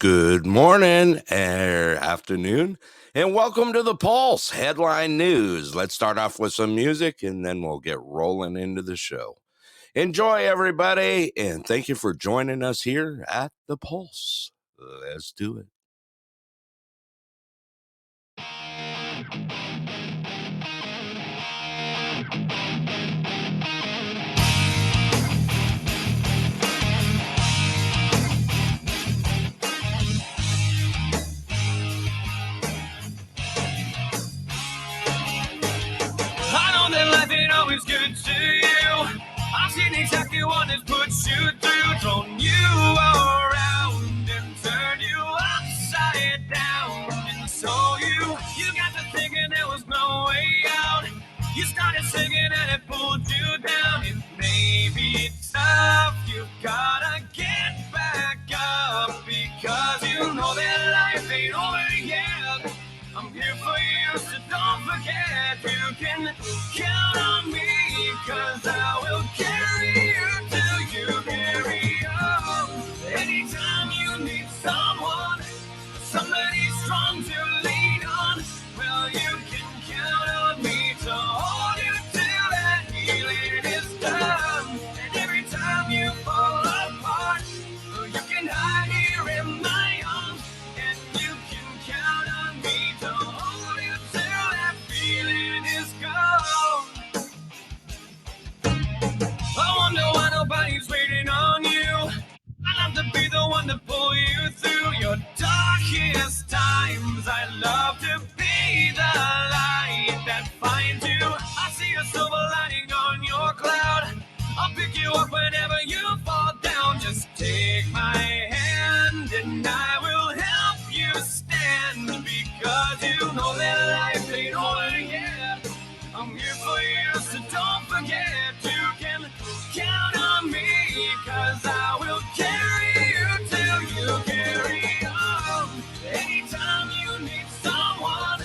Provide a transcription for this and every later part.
Good morning or afternoon, and welcome to the Pulse Headline News. Let's start off with some music, and then we'll get rolling into the show. Enjoy, everybody, and thank you for joining us here at the Pulse. Let's do it. I know that life ain't always good to you. I've seen exactly what has put you through, thrown you around and turned you upside down. And so you got to thinking there was no way out. You started singing and it pulled you down. It may be tough, you gotta get back up, because you know that life ain't over yet. I'm here for you, so don't forget you can count on me, cause I will carry you till you carry on. Anytime you need someone, somebody strong to lean on, well, you can count on me to hold you till that healing is done. And every time you fall apart, you can hide here in my arms, and you can count on me to hold you till that feeling is gone. I wonder why nobody's waiting on you. I love to be the one to pull you through your darkest times. I love to be the light that finds you. I see a silver lining on your cloud. I'll pick you up whenever you fall down. Just take my hand and I will help you stand, because you know that life ain't over yet. I'm here for you, so don't forget you can count on me, cause I will carry you till you carry on. Anytime you need someone,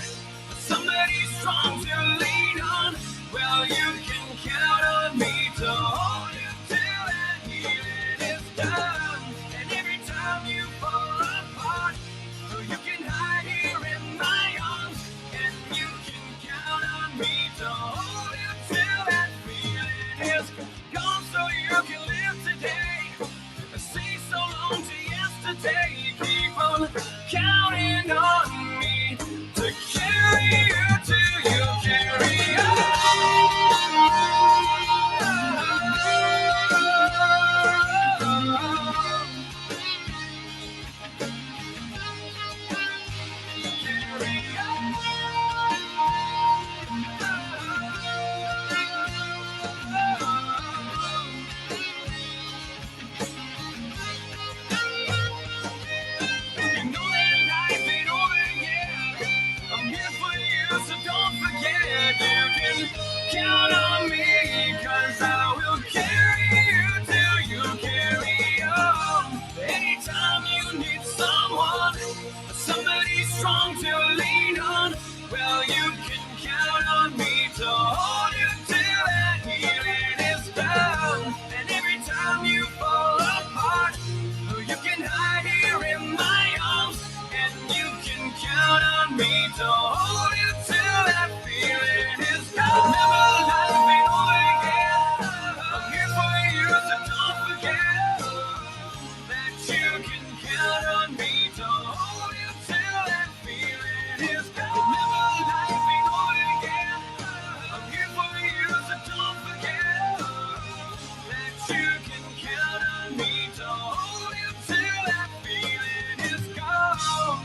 somebody strong to lean on, well, you can count on me to hold you till that healing is done. And every time you fall apart, you can hide here in my arms, and you can count on me to hold you till that feeling is gone, so you can live today. Say so long to yesterday. Keep on counting on me to carry you till you carry on. You know that life ain't over yet. I'm here for you, so don't forget you can count on me, cause I will carry you till you carry on. Anytime you need someone, somebody strong to lean on, well, you can count on me to hold you till that healing is done. And every time you fall apart, you can hide here in my arms, and you can count on me to hold you till that feeling is gone. Never life ain't over yet. I'm here for you, so don't forget that you can count on me to hold you till that feeling is gone. Never life ain't over yet. I'm here for you, so don't forget that you can count on me to hold you till that feeling is gone.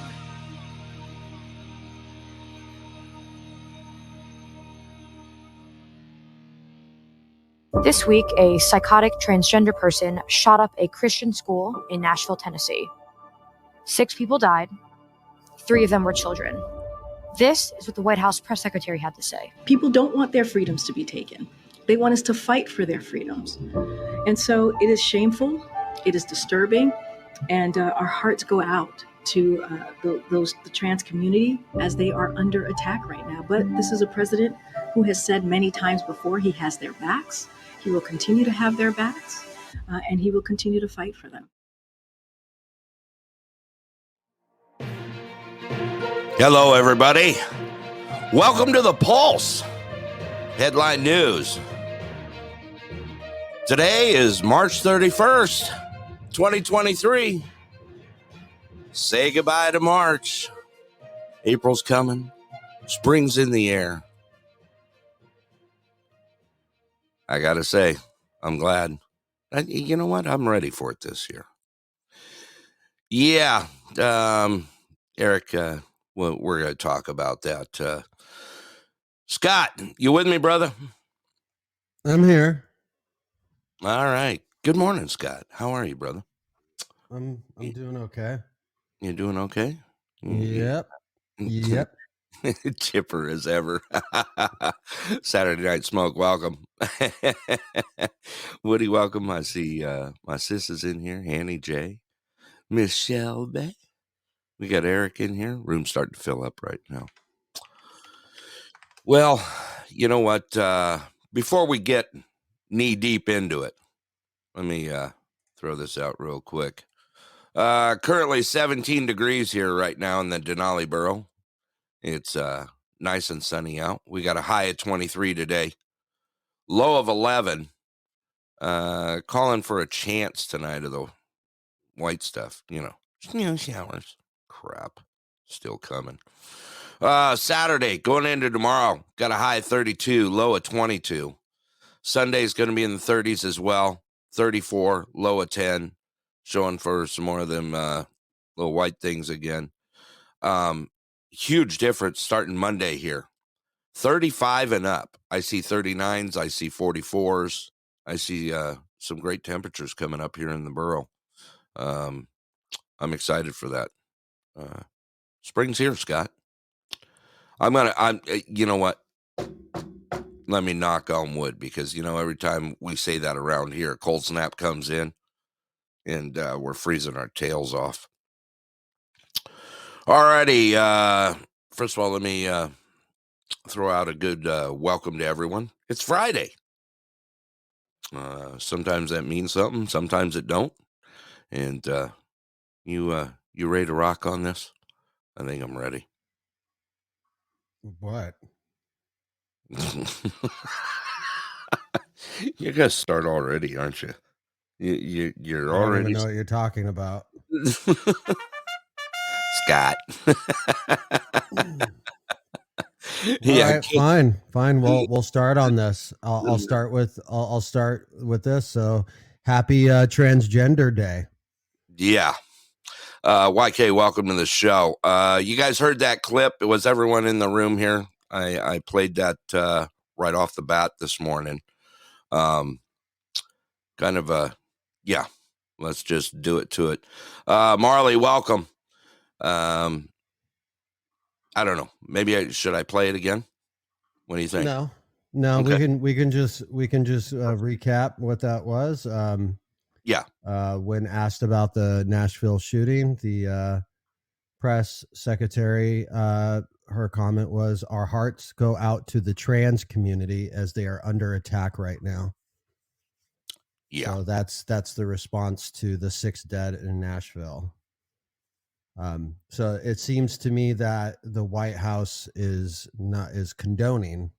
This week, a psychotic transgender person shot up a Christian school in Nashville, Tennessee. 6 people died. 3 of them were children. This is what the White House press secretary had to say. People don't want their freedoms to be taken. They want us to fight for their freedoms. And so it is shameful, it is disturbing, and our hearts go out to the trans community as they are under attack right now. But this is a president who has said many times before he has their backs. He will continue to have their backs, and he will continue to fight for them. Hello, everybody. Welcome to the Pulse Headline News. Today is March 31st, 2023. Say goodbye to March. April's coming. Spring's in the air. I got to say, I'm glad. You know what? I'm ready for it this year. Yeah. Eric, we're going to talk about that. Scott, you with me, brother? I'm here. All right. Good morning, Scott. How are you, brother? I'm doing okay. You doing okay? Yep. Chipper as ever. Saturday Night Smoke, welcome. Woody, welcome. I see my sis is in here. Annie J. Miss Shelby. We got Eric in here. Room's starting to fill up right now. Well, you know what? Before we get knee deep into it, let me throw this out real quick. Currently 17 degrees here right now in the Denali borough. It's nice and sunny out. We got a high of 23 today. Low of 11. Calling for a chance tonight of the white stuff. Snow showers. Crap. Still coming. Saturday, going into tomorrow, got a high of 32, low of 22. Sunday's going to be in the 30s as well. 34, low of 10. Showing for some more of them little white things again. Huge difference starting Monday here. 35 and up. I see 39s. I see 44s. I see some great temperatures coming up here in the borough. I'm excited for that. Spring's here, Scott. You know what? Let me knock on wood because, every time we say that around here, cold snap comes in and we're freezing our tails off. Alrighty. First of all, let me throw out a good welcome to everyone. It's Friday. Sometimes that means something. Sometimes it don't. And you ready to rock on this? I think I'm ready. What? You're gonna start already, aren't you? You're I don't already even know what you're talking about. Scott. All right, fine. We'll start on this. I'll start with this. So, happy Transgender Day. Yeah. YK, welcome to the show. You guys heard that clip? It was everyone in the room here. I played that right off the bat this morning. Kind of yeah. Let's just do it to it. Marley, welcome. I don't know. Maybe should I play it again? What do you think? No, Okay. we can just recap what that was. Yeah. When asked about the Nashville shooting, the press secretary, her comment was, "Our hearts go out to the trans community as they are under attack right now." Yeah. So that's the response to the 6 dead in Nashville. So it seems to me that the White House is condoning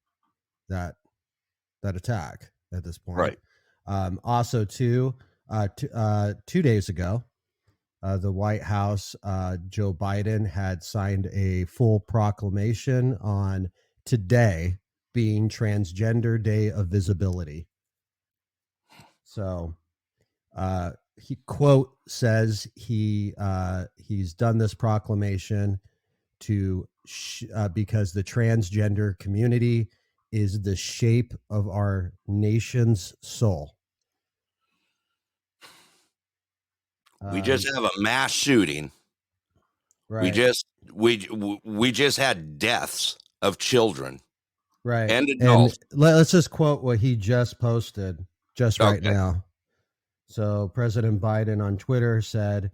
that attack at this point. Right. Also, too, 2 days ago, the White House, Joe Biden had signed a full proclamation on today being Transgender Day of Visibility. So, he quote says he's done this proclamation to because the transgender community is the shape of our nation's soul. We just have a mass shooting. Right. We just had deaths of children. Right. And adults. And let's just quote what he just posted right now. So President Biden on Twitter said,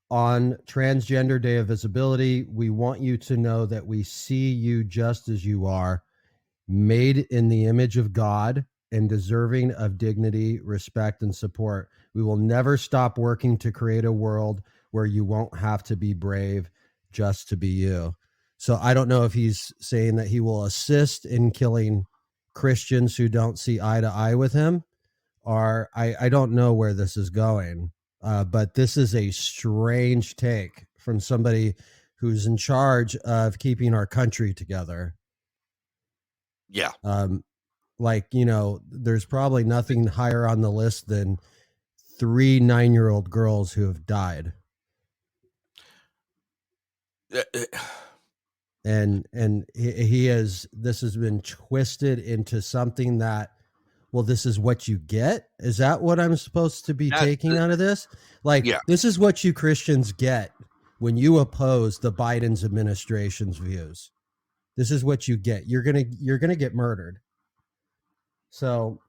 "On Transgender Day of Visibility, we want you to know that we see you just as you are, made in the image of God and deserving of dignity, respect, and support. We will never stop working to create a world where you won't have to be brave just to be you." So I don't know if he's saying that he will assist in killing Christians who don't see eye to eye with him, or I don't know where this is going. But this is a strange take from somebody who's in charge of keeping our country together. Yeah. Like, you know, there's probably nothing higher on the list than 3 9-year-old girls who have died. And he has, this has been twisted into something that, well, this is what you get. Is that what I'm supposed to be taking out of this? Like, yeah. This is what you Christians get when you oppose the Biden's administration's views. This is what you get. You're gonna get murdered. So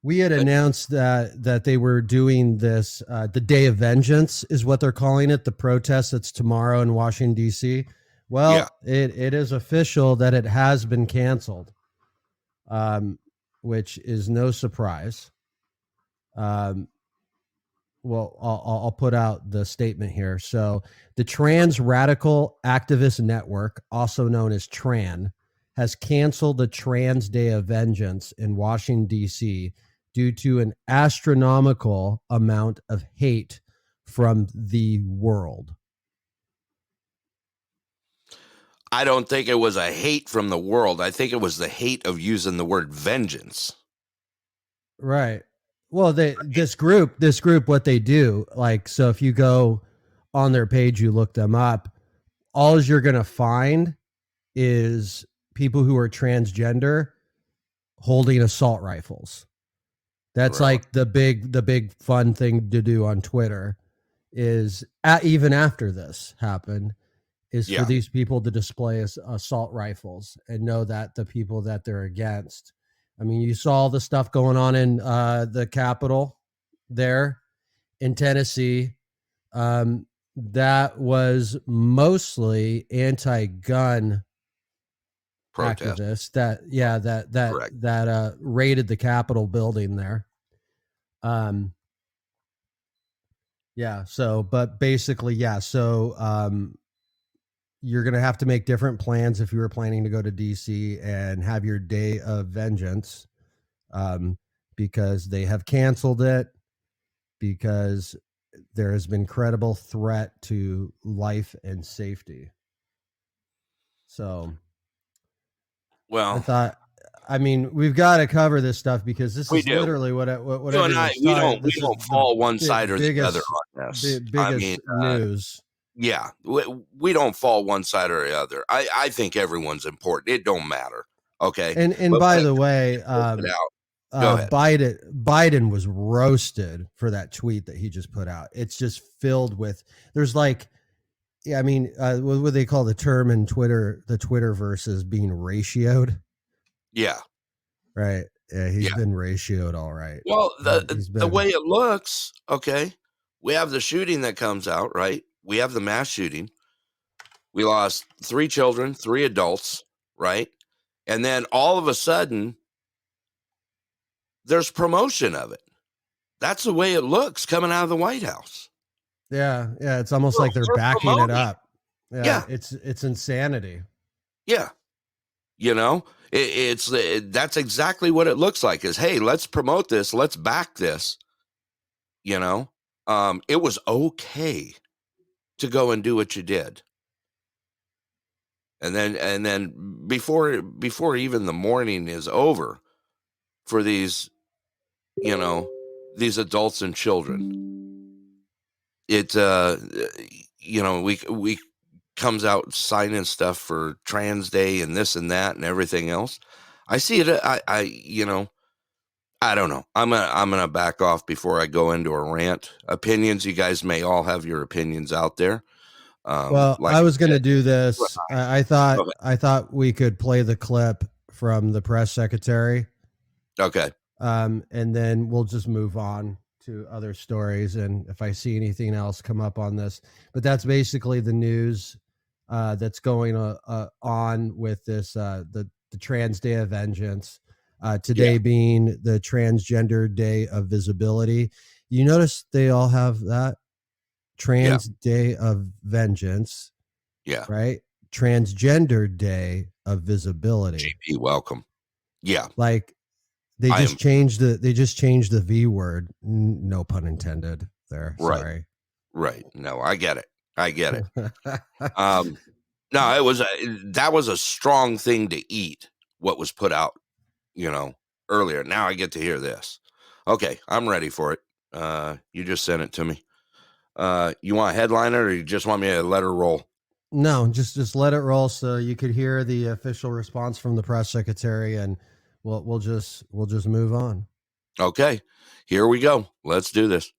we had announced that they were doing this, the Day of Vengeance is what they're calling it, the protest that's tomorrow in Washington, D.C. Well, it is official that it has been canceled, which is no surprise. Well, I'll put out the statement here. So the Trans Radical Activist Network, also known as TRAN, has canceled the Trans Day of Vengeance in Washington, D.C. due to an astronomical amount of hate from the world. I don't think it was a hate from the world. I think it was the hate of using the word vengeance. Right. Well, this group, what they do, like, so if you go on their page, you look them up, all you're going to find is people who are transgender holding assault rifles. That's like the big fun thing to do on Twitter is even after this happened is for these people to display assault rifles and know that the people that they're against. I mean, you saw the stuff going on in the Capitol there in Tennessee. That was mostly anti-gun activists that raided the Capitol building there. But basically, you're going to have to make different plans if you were planning to go to DC and have your Day of Vengeance, because they have canceled it because there has been credible threat to life and safety. So, well, I mean, we've got to cover this stuff because this is literally what you and I, we don't fall one side or the other on this. Biggest news. Yeah, we don't fall one side or the other. I think everyone's important. It don't matter. Okay. And by the way, Biden was roasted for that tweet that he just put out. It's just filled with, there's like, what they call the term in Twitter, the Twitterverse is being ratioed. Yeah. Right. Yeah. He's been ratioed. All right. Well, the way it looks, okay, we have the shooting that comes out, right? We have the mass shooting. We lost 3 children, 3 adults, right? And then all of a sudden, there's promotion of it. That's the way it looks coming out of the White House. Yeah. Yeah. It's almost like they're backing it up. Yeah. It's insanity. Yeah. You know, that's exactly what it looks like is, hey, let's promote this. Let's back this. You know, it was okay to go and do what you did. And then before even the morning is over for these, you know, these adults and children, it, you know, we comes out signing stuff for Trans Day and this and that and everything else. I see it. You know, I don't know. I'm gonna back off before I go into a rant. Opinions. You guys may all have your opinions out there. Well, I was going to do this. I thought we could play the clip from the press secretary. Okay. And then we'll just move on to other stories. And if I see anything else come up on this, but that's basically the news that's going on with this, the Trans Day of Vengeance, today being the Transgender Day of Visibility. You notice they all have that Trans Day of Vengeance. Yeah. Right. Transgender Day of Visibility. GP, welcome. Yeah. Like they just changed the V word. No pun intended there. Right. Sorry. Right. No, I get it. No, that was a strong thing to eat, what was put out, earlier. Now I get to hear this. Okay, I'm ready for it. You just sent it to me. You want a headliner, or you just want me to let her roll? No, just let it roll so you could hear the official response from the press secretary, and we'll just move on. Okay, here we go. Let's do this.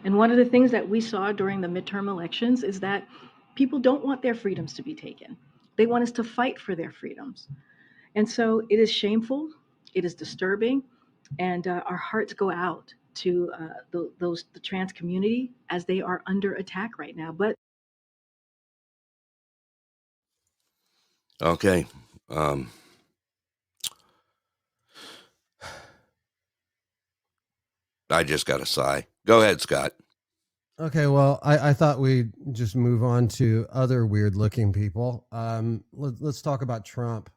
And one of the things that we saw during the midterm elections is that people don't want their freedoms to be taken. They want us to fight for their freedoms. And so it is shameful, it is disturbing, and our hearts go out to the trans community as they are under attack right now. But okay. I just got a sigh. Go ahead, Scott. Okay, well, I thought we'd just move on to other weird looking people. Let's talk about Trump.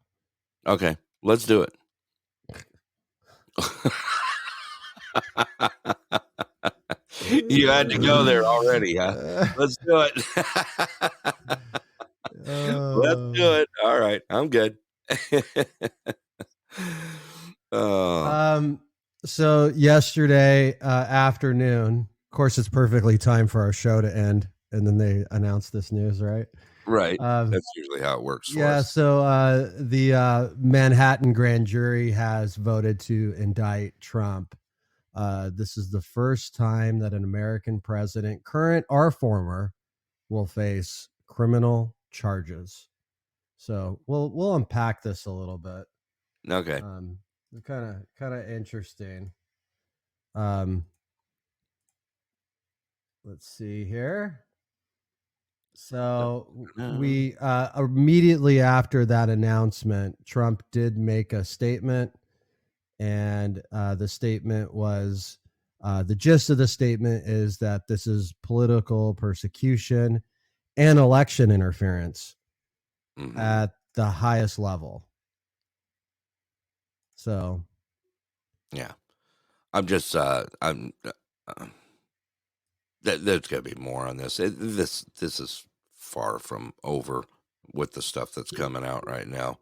Okay, let's do it. You had to go there already, huh? Let's do it. Let's do it. All right, I'm good. So yesterday afternoon, of course, it's perfectly timed for our show to end, and then they announced this news, right? Right. That's usually how it works for us. So the Manhattan grand jury has voted to indict Trump. This is the first time that an American president, current or former, will face criminal charges. So we'll unpack this a little bit. Okay. Kind of interesting. Let's see here. So we immediately after that announcement, Trump did make a statement, and the statement was the gist of the statement is that this is political persecution and election interference at the highest level. So, yeah, I'm just there's gonna be more on this. This is far from over with the stuff that's coming out right now.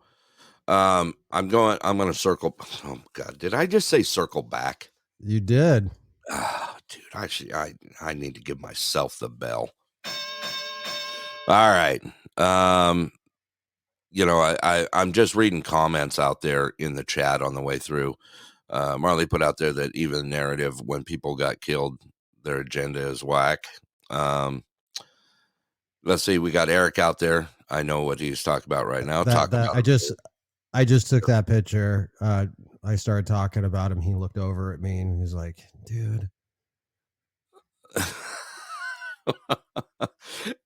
I'm gonna circle. Oh God, did I just say circle back? You did. Dude, actually, I need to give myself the bell. All right. I'm just reading comments out there in the chat on the way through. Marley put out there that even narrative when people got killed, their agenda is whack. Let's see. We got Eric out there. I know what he's talking about right now. I just took that picture. I started talking about him. He looked over at me and he's like, dude.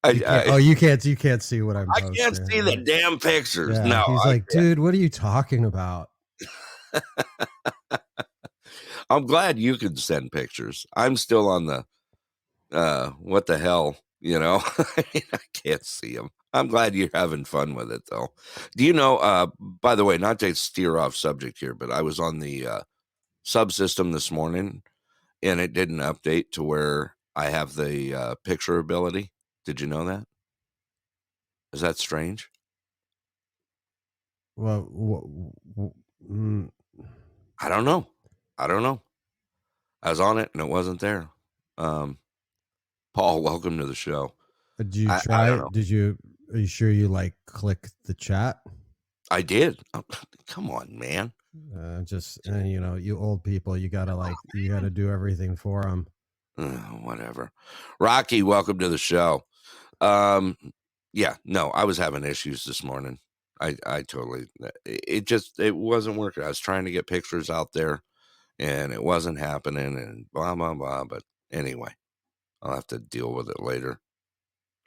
You can't see what I'm posting. I can't see the damn pictures. Yeah, no. He's like, dude, what are you talking about? I'm glad you can send pictures. I'm still on the what the hell, I can't see them. I'm glad you're having fun with it, though. Do you know, by the way, not to steer off subject here, but I was on the subsystem this morning, and it didn't update to where I have the picture ability. Did you know that? Is that strange? Well, I don't know. I was on it, and it wasn't there. Paul, welcome to the show. Did you try it? Are you sure you click the chat? I did. Oh, come on, man. You old people, you gotta do everything for them. Whatever. Rocky, welcome to the show. Yeah, no, I was having issues this morning. I totally, it wasn't working. I was trying to get pictures out there and it wasn't happening and blah, blah, blah. But anyway, I'll have to deal with it later.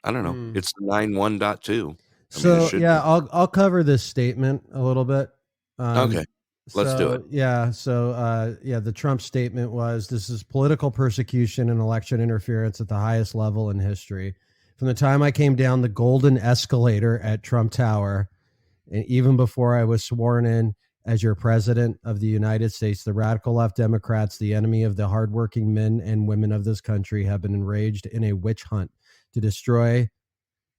I don't know. It's 9.1.2. I'll cover this statement a little bit. Okay. Let's do it. Yeah. So, the Trump statement was, this is political persecution and election interference at the highest level in history. From the time I came down the golden escalator at Trump Tower, and even before I was sworn in as your president of the United States, the radical left Democrats, the enemy of the hardworking men and women of this country, have been enraged in a witch hunt to destroy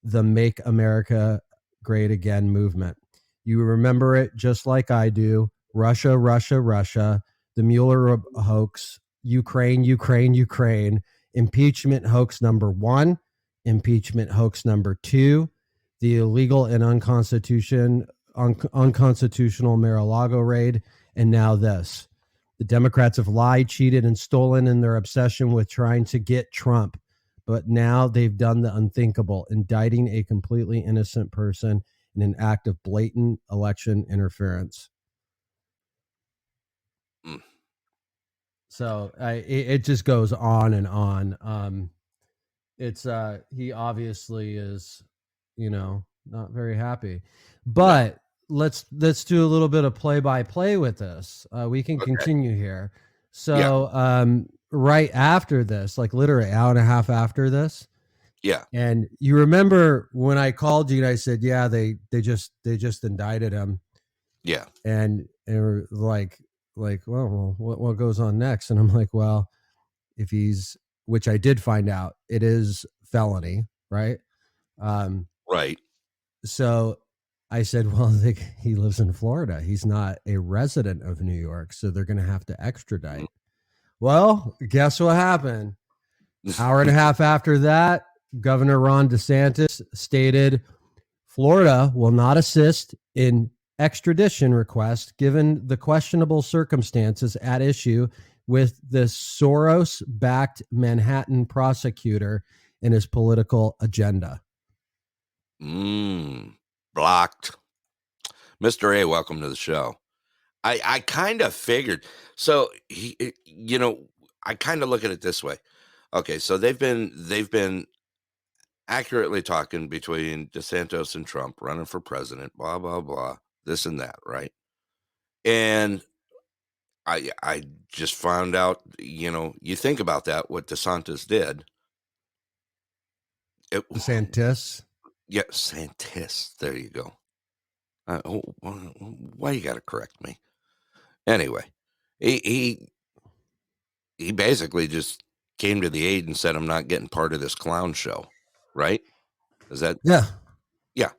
the Make America Great Again movement. You remember it just like I do. Russia, Russia, Russia, the Mueller hoax, Ukraine, Ukraine, Ukraine, impeachment hoax number 1, impeachment hoax number 2, the illegal and unconstitutional Mar-a-Lago raid, and now this. The Democrats have lied, cheated, and stolen in their obsession with trying to get Trump. But now they've done the unthinkable, indicting a completely innocent person in an act of blatant election interference. So it just goes on and on. He obviously is, not very happy. But let's do a little bit of play-by-play with this. We can continue here. So right after this, like literally an hour and a half after this. Yeah. And you remember when I called you and I said, yeah, they just indicted him. Yeah. And we're like, well, what goes on next? And I'm like, well, if he's, which I did find out, it is felony, right? Right. So I said, well, he lives in Florida. He's not a resident of New York, so they're going to have to extradite. Well, guess what happened? Hour and a half after that, Governor Ron DeSantis stated Florida will not assist in extradition request given the questionable circumstances at issue with the Soros-backed Manhattan prosecutor and his political agenda. Blocked. Mr. A, welcome to the show. I kind of figured. So, I kind of look at it this way. Okay, so they've been accurately talking between DeSantis and Trump, running for president, blah, blah, blah, this and that, right? And I just found out, you think about that, what DeSantis did. DeSantis? Yeah, Santis. There you go. Why you got to correct me? Anyway, he basically just came to the aid and said, I'm not getting part of this clown show, right? Is that? Yeah. Yeah.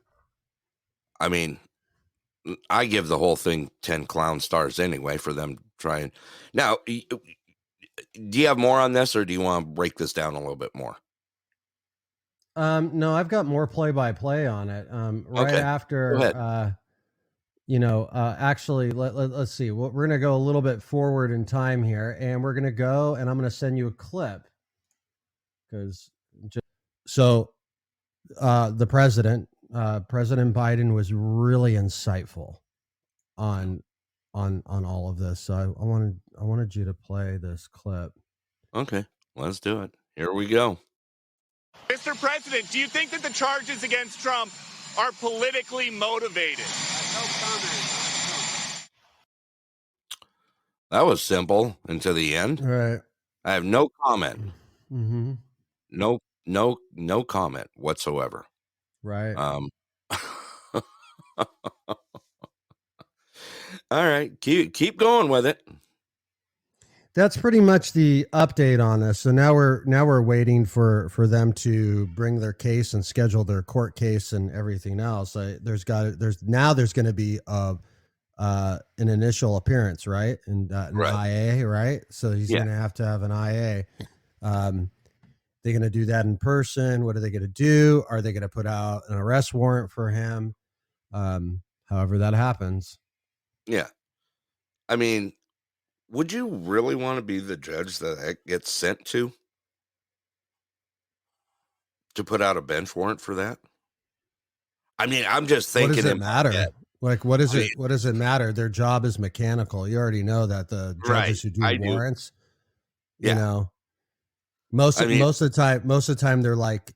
I mean, I give the whole thing 10 clown stars anyway for them trying. Now, do you have more on this or do you want to break this down a little bit more? No, I've got more play-by-play on it. Right Okay. after, actually, let's see. We're going to go a little bit forward in time here, and we're going to go, and I'm going to send you a clip. The President Biden was really insightful on all of this. So I wanted you to play this clip. Okay, let's do it. Here we go. Mr. President, do you think that the charges against Trump are politically motivated? No comment. That was simple and to the end. Right. I have no comment. Mm-hmm. No comment whatsoever. Right. All right, keep going with it. That's pretty much the update on this. So now we're waiting for them to bring their case and schedule their court case and everything else. There's going to be an initial appearance, right? And an Right. IA, right? So he's going to have an IA. They're going to do that in person. What are they going to do? Are they going to put out an arrest warrant for him? However that happens. Yeah. I mean, would you really want to be the judge that gets sent to put out a bench warrant for that? I mean, I'm just thinking. What does it matter? Like, what does it matter? Their job is mechanical. You already know that the judges who do warrants, most of the time they're like,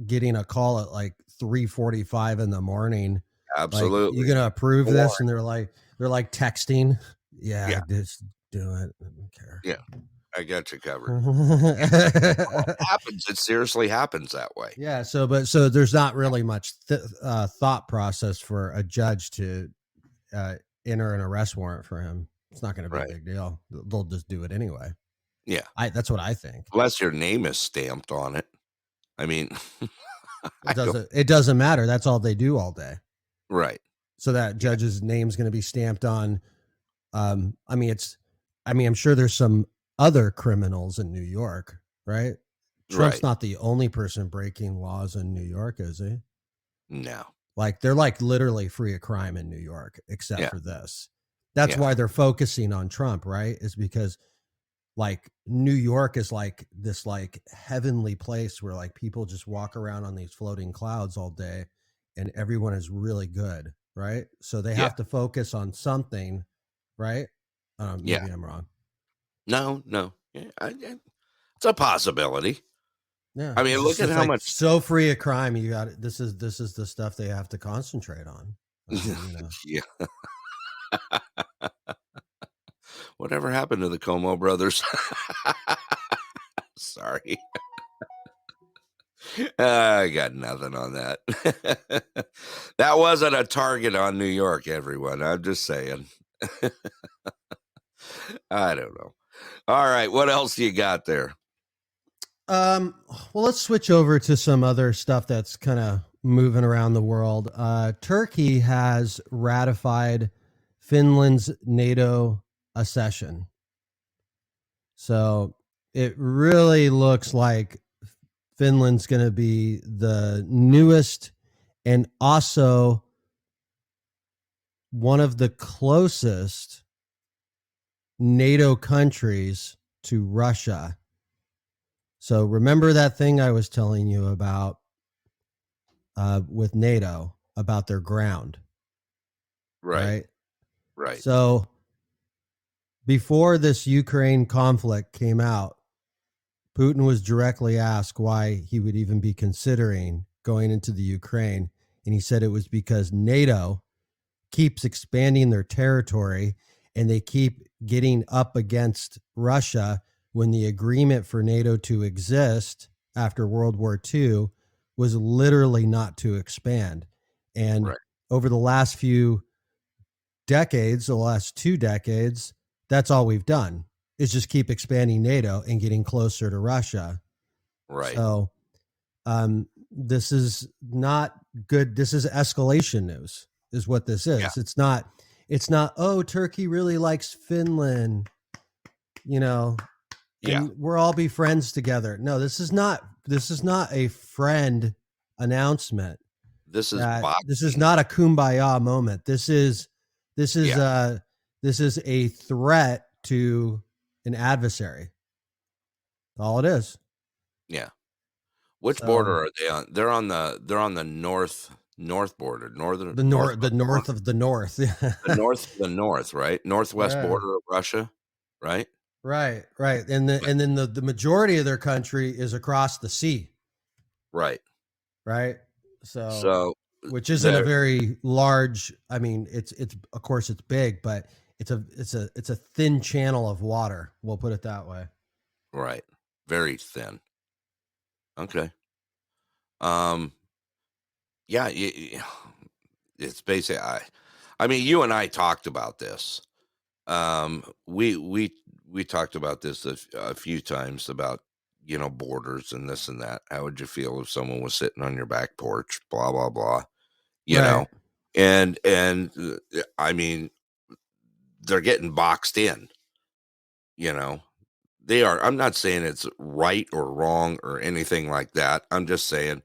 getting a call at like 3:45 in the morning. Absolutely. Like, you gonna approve this? And they're like texting. Yeah, just do it. I don't care. Yeah. I got you covered. It Yeah. happens. It seriously happens that way. So there's not really much thought process for a judge to enter an arrest warrant for him. It's not going to be Right. a big deal. They'll just do it anyway. Yeah. That's what I think. Unless your name is stamped on it. I mean, It doesn't matter. That's all they do all day. right. So that judge's name's going to be stamped on. I'm sure there's some other criminals in New York, right? Trump's Right. not the only person breaking laws in New York, is he? No. Like they're like literally free of crime in New York, except Yeah. for this. That's Yeah. why they're focusing on Trump, right? Is because like New York is like this like heavenly place where like people just walk around on these floating clouds all day and everyone is really good, right? So they have to focus on something, right? Maybe I'm wrong. No. Yeah, it's a possibility. Yeah. I mean, look at how much. So free of crime. You got it. This is the stuff they have to concentrate on. Yeah. Whatever happened to the Como brothers? Sorry. I got nothing on that. That wasn't a target on New York, everyone. I'm just saying. I don't know. All right. What else you got there? Well, let's switch over to some other stuff that's kind of moving around the world. Turkey has ratified Finland's NATO accession. So it really looks like Finland's going to be the newest and also one of the closest NATO countries to Russia. So remember that thing I was telling you about with NATO about their ground, Right. So before this Ukraine conflict came out, Putin was directly asked why he would even be considering going into the Ukraine. And he said it was because NATO keeps expanding their territory and they keep getting up against Russia when the agreement for NATO to exist after World War II was literally not to expand. And over the last few decades, the last 2 decades, that's all we've done is just keep expanding NATO and getting closer to Russia. Right. So this is not good. This is escalation news is what this is. Yeah. It's not, oh, Turkey really likes Finland, and we'll all be friends together. No, this is not a friend announcement. This is not a kumbaya moment. This is a threat to an adversary. All it is. Yeah. Which border are they on? They're on the north border, the north of the north. The north of the north, right? Northwest border of Russia, right? Right. And then the majority of their country is across the sea. Right. So which isn't a very large, it's of course it's big, but it's a thin channel of water. We'll put it that way. Right. Very thin. Okay. Yeah, it's basically, you and I talked about this. We talked about this a few times about, borders and this and that. How would you feel if someone was sitting on your back porch, blah, blah, blah, know? And they're getting boxed in, they are. I'm not saying it's right or wrong or anything like that. I'm just saying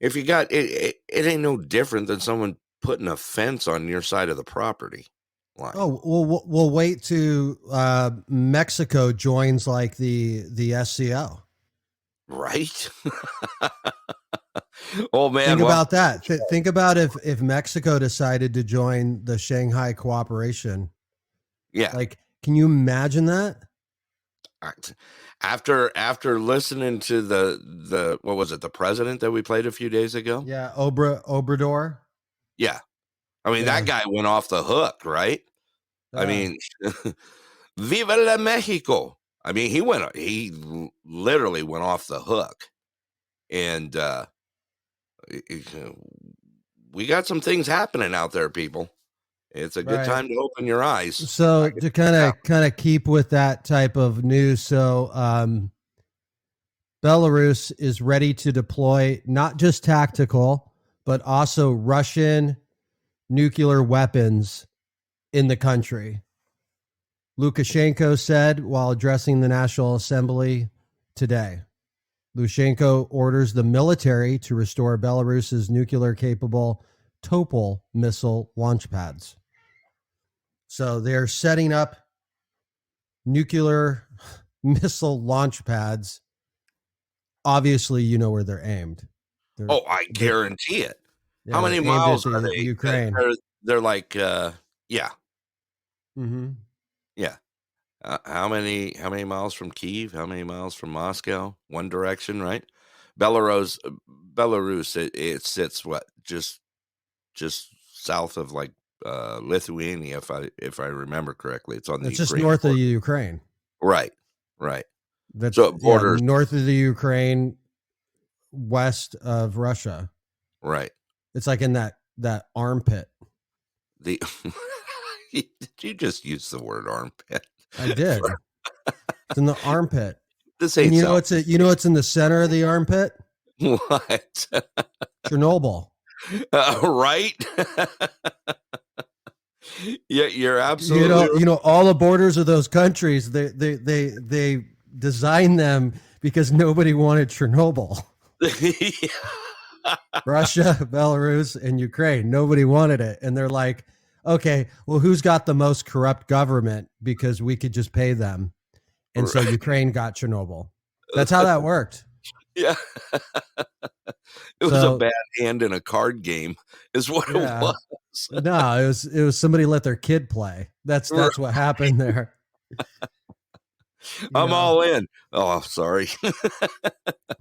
if you got it ain't no different than someone putting a fence on your side of the property line. Oh, we'll wait to Mexico joins like the SCO. Right. Oh man. Think about that. Think about if Mexico decided to join the Shanghai Cooperation. Yeah. Like, can you imagine that? After listening to the what was it, the president that we played a few days ago? Yeah, Obrador. Yeah. That guy went off the hook, right? Viva la Mexico. I mean, he literally went off the hook, and we got some things happening out there, people. It's a good time to open your eyes. So to kind of keep with that type of news, so Belarus is ready to deploy not just tactical, but also Russian nuclear weapons in the country. Lukashenko said while addressing the National Assembly today. Lukashenko orders the military to restore Belarus's nuclear-capable Topol missile launch pads. So they're setting up nuclear missile launch pads. Obviously, you know where they're aimed. I guarantee it. Yeah, how many miles are they? Ukraine. They're like, yeah. Mm-hmm. Yeah. How many miles from Kyiv? How many miles from Moscow? One direction, right? Belarus. It sits just south of like Lithuania, if I remember correctly. It's on the. It's just north of Ukraine. Right. That's so it borders north of the Ukraine, west of Russia. Right. It's like in that armpit. Did you just use the word armpit? I did. It's in the armpit. This ain't. And you know what's in the center of the armpit? What? Chernobyl. Right. Yeah, you're absolutely. You know all the borders of those countries. They designed them because nobody wanted Chernobyl. Russia, Belarus, and Ukraine. Nobody wanted it, and they're like, okay, well, who's got the most corrupt government? Because we could just pay them. And so Ukraine got Chernobyl. That's how that worked. Yeah. It was a bad hand in a card game is what it was. No, it was somebody let their kid play. That's what happened there. I'm all in. Oh, sorry.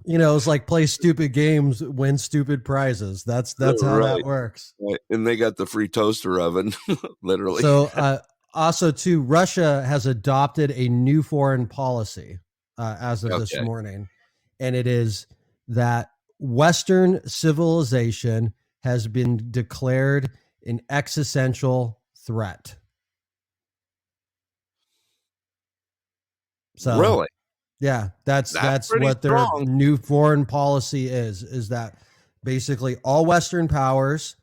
It's like play stupid games, win stupid prizes. That's how that works. Right. And they got the free toaster oven, literally. So also, too, Russia has adopted a new foreign policy as of this morning. And it is that Western civilization has been declared an existential threat. So, really? Yeah, that's what their new foreign policy is that basically all Western powers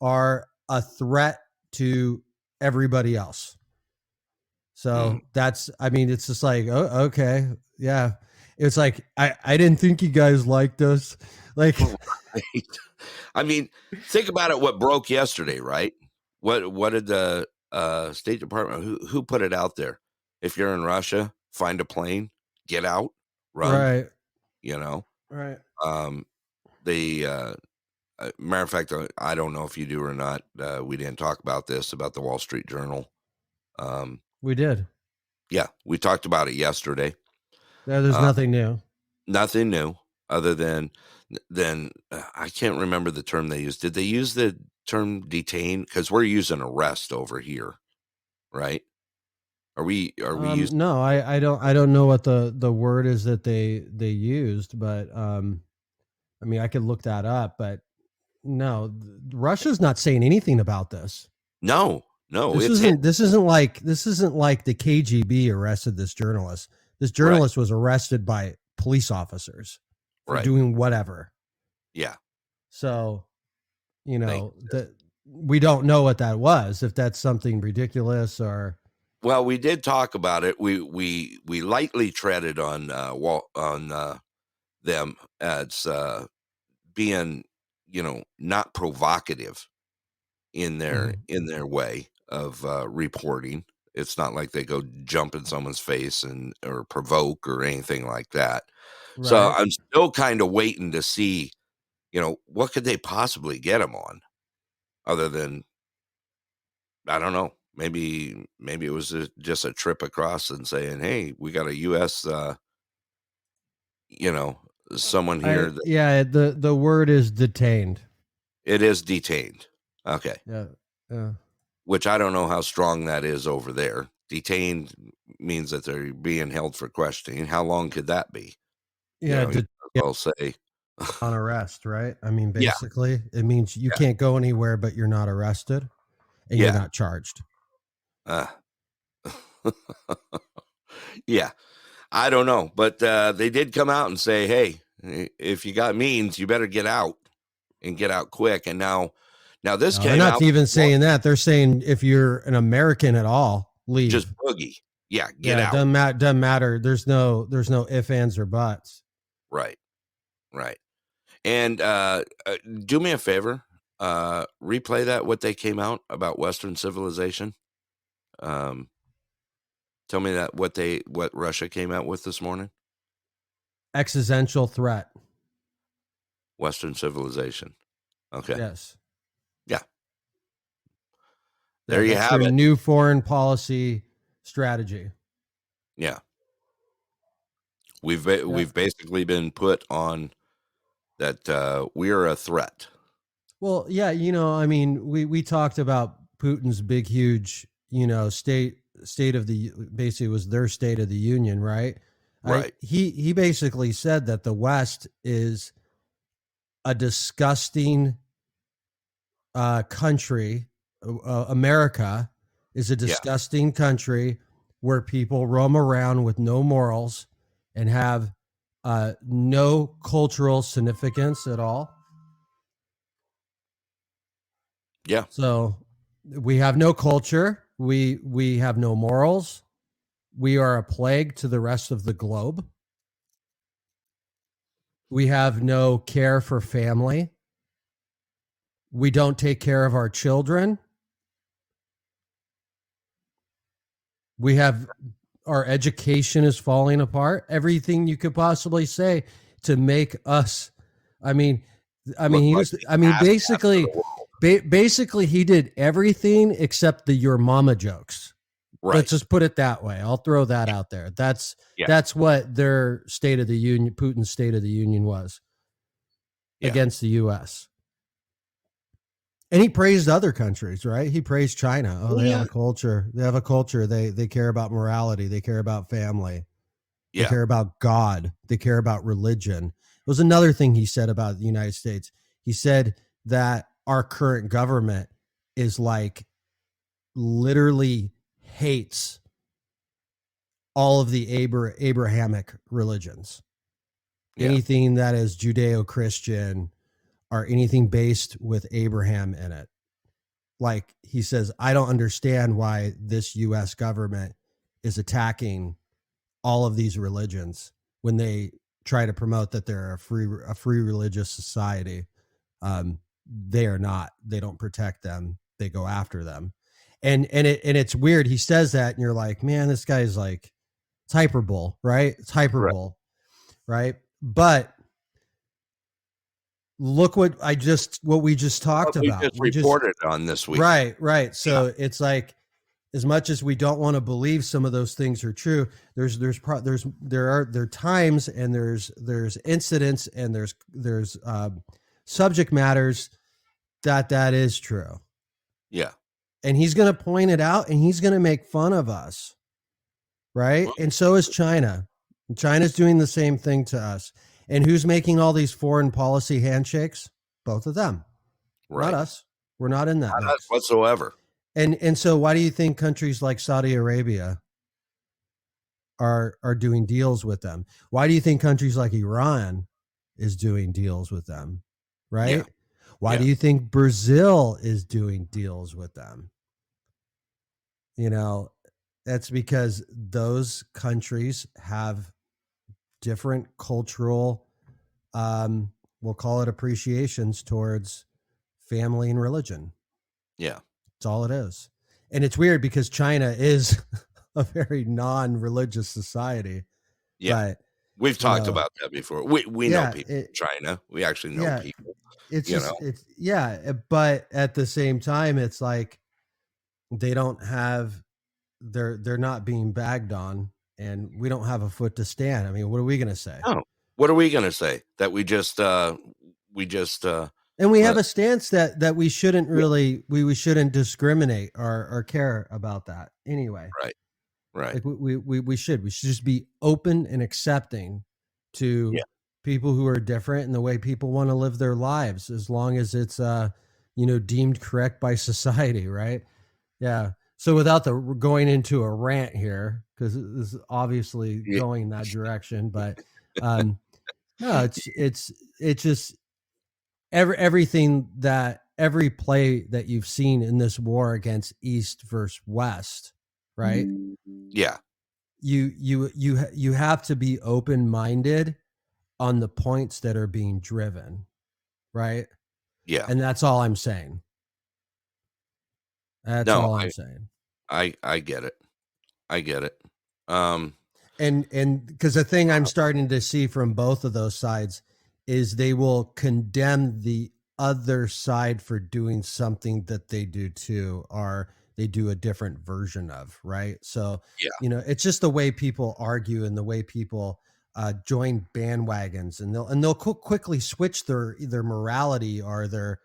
are a threat to everybody else. So it's just like, oh, okay. Yeah. It's like, I didn't think you guys liked us. Like, right. I mean, think about it. What broke yesterday, right? What did the State Department, who put it out there? If you're in Russia, find a plane, get out, run. Right. Right. Matter of fact, I don't know if you do or not. We didn't talk about this, about the Wall Street Journal. We did. Yeah, we talked about it yesterday. Yeah, there's nothing new. Nothing new other than I can't remember the term they used. Did they use the term detain? Because we're using arrest over here, right? Are we using? No, I don't know what the word is that they used, but I mean, I could look that up, but no, Russia's not saying anything about this. No, this isn't like the KGB arrested this journalist. This journalist was arrested by police officers for doing whatever. Yeah. So, we don't know what that was, if that's something ridiculous or. Well, we did talk about it. We lightly treaded on them as being, not provocative in their way of reporting. It's not like they go jump in someone's face or provoke or anything like that. Right. So I'm still kind of waiting to see, what could they possibly get them on, other than, I don't know. Maybe it was just a trip across and saying, "Hey, we got a U.S. Someone here." The word is detained. It is detained. Okay. Yeah. Which I don't know how strong that is over there. detained means that they're being held for questioning. How long could that be? Yeah, I'll say on arrest, right? I mean, Yeah. basically, it means you can't go anywhere, but you're not arrested and Yeah. you're not charged. Yeah, I don't know, but they did come out and say, hey, if you got means, you better get out and get out quick. And now this No, came they're not out even saying that. They're saying if you're an American at all, leave. just boogie. Yeah, get out. Doesn't matter. There's no ifs, ands, or buts. Right. And do me a favor, replay that what they came out about Western civilization. Tell me that what Russia came out with this morning. Existential threat. Western civilization. Okay. Yes. Yeah. There you that's have their it. new foreign policy strategy. Yeah. We've basically been put on that we're a threat. Well, yeah, I mean, we talked about Putin's big, huge, state of the, basically was their State of the Union, right? Right. He basically said that the West is a disgusting country. America is a disgusting country where people roam around with no morals and have no cultural significance at all. Yeah. So we have no culture. We have no morals. We are a plague to the rest of the globe. We have no care for family. We don't take care of our children. We have our education is falling apart. Everything you could possibly say to make us. Basically he did everything except the your mama jokes. Right. Let's just put it that way. I'll throw that out there. That's what their State of the Union, Putin's State of the Union was against the U.S. And he praised other countries, right? He praised China. Oh, they have a culture. They have a culture. They care about morality. They care about family. They care about God. They care about religion. It was another thing he said about the United States. He said that our current government is like literally hates all of the Abrahamic religions. Anything that is Judeo-Christian or anything based with Abraham in it. Like he says, I don't understand why this U.S. government is attacking all of these religions when they try to promote that they're a free religious society. They are not. They don't protect them. They go after them. And it's weird. He says that and you're like, man, this guy's like, it's hyperbole, right? It's hyperbole, right? But look what we just talked about. We reported on this week. Right. So it's like, as much as we don't want to believe some of those things are true, there are times and there's incidents and there's subject matters that is true. Yeah. And he's going to point it out and he's going to make fun of us. Right. And so is China. China's doing the same thing to us. And who's making all these foreign policy handshakes? Both of them. Right. Not us. We're not in that. Not us whatsoever. And so why do you think countries like Saudi Arabia are doing deals with them? Why do you think countries like Iran is doing deals with them? Right? Yeah. Why do you think Brazil is doing deals with them? That's because those countries have different cultural, we'll call it appreciations towards family and religion. Yeah. That's all it is. And it's weird because China is a very non-religious society. Yeah. But, we've talked about that before. We know people in China. We actually know people. It's just, but at the same time, it's like they don't have, they're not being bagged on and we don't have a foot to stand. I mean, what are we going to say? Oh, what are we going to say? That we just and we have a stance that we shouldn't really, we shouldn't discriminate or care about that anyway. Right. Right. Like we should just be open and accepting to people who are different and the way people want to live their lives, as long as it's deemed correct by society, right? Yeah. So without the going into a rant here, because this is obviously going that direction, but no, it's just everything that every play that you've seen in this war against East versus West, right? Yeah. You have to be open-minded on the points that are being driven, right? Yeah. And that's all I'm saying. That's all I'm saying. I get it. I get it. And because the thing I'm starting to see from both of those sides is they will condemn the other side for doing something that they do too, or they do a different version of, right? So, it's just the way people argue and the way people join bandwagons, and they'll quickly switch their either morality or their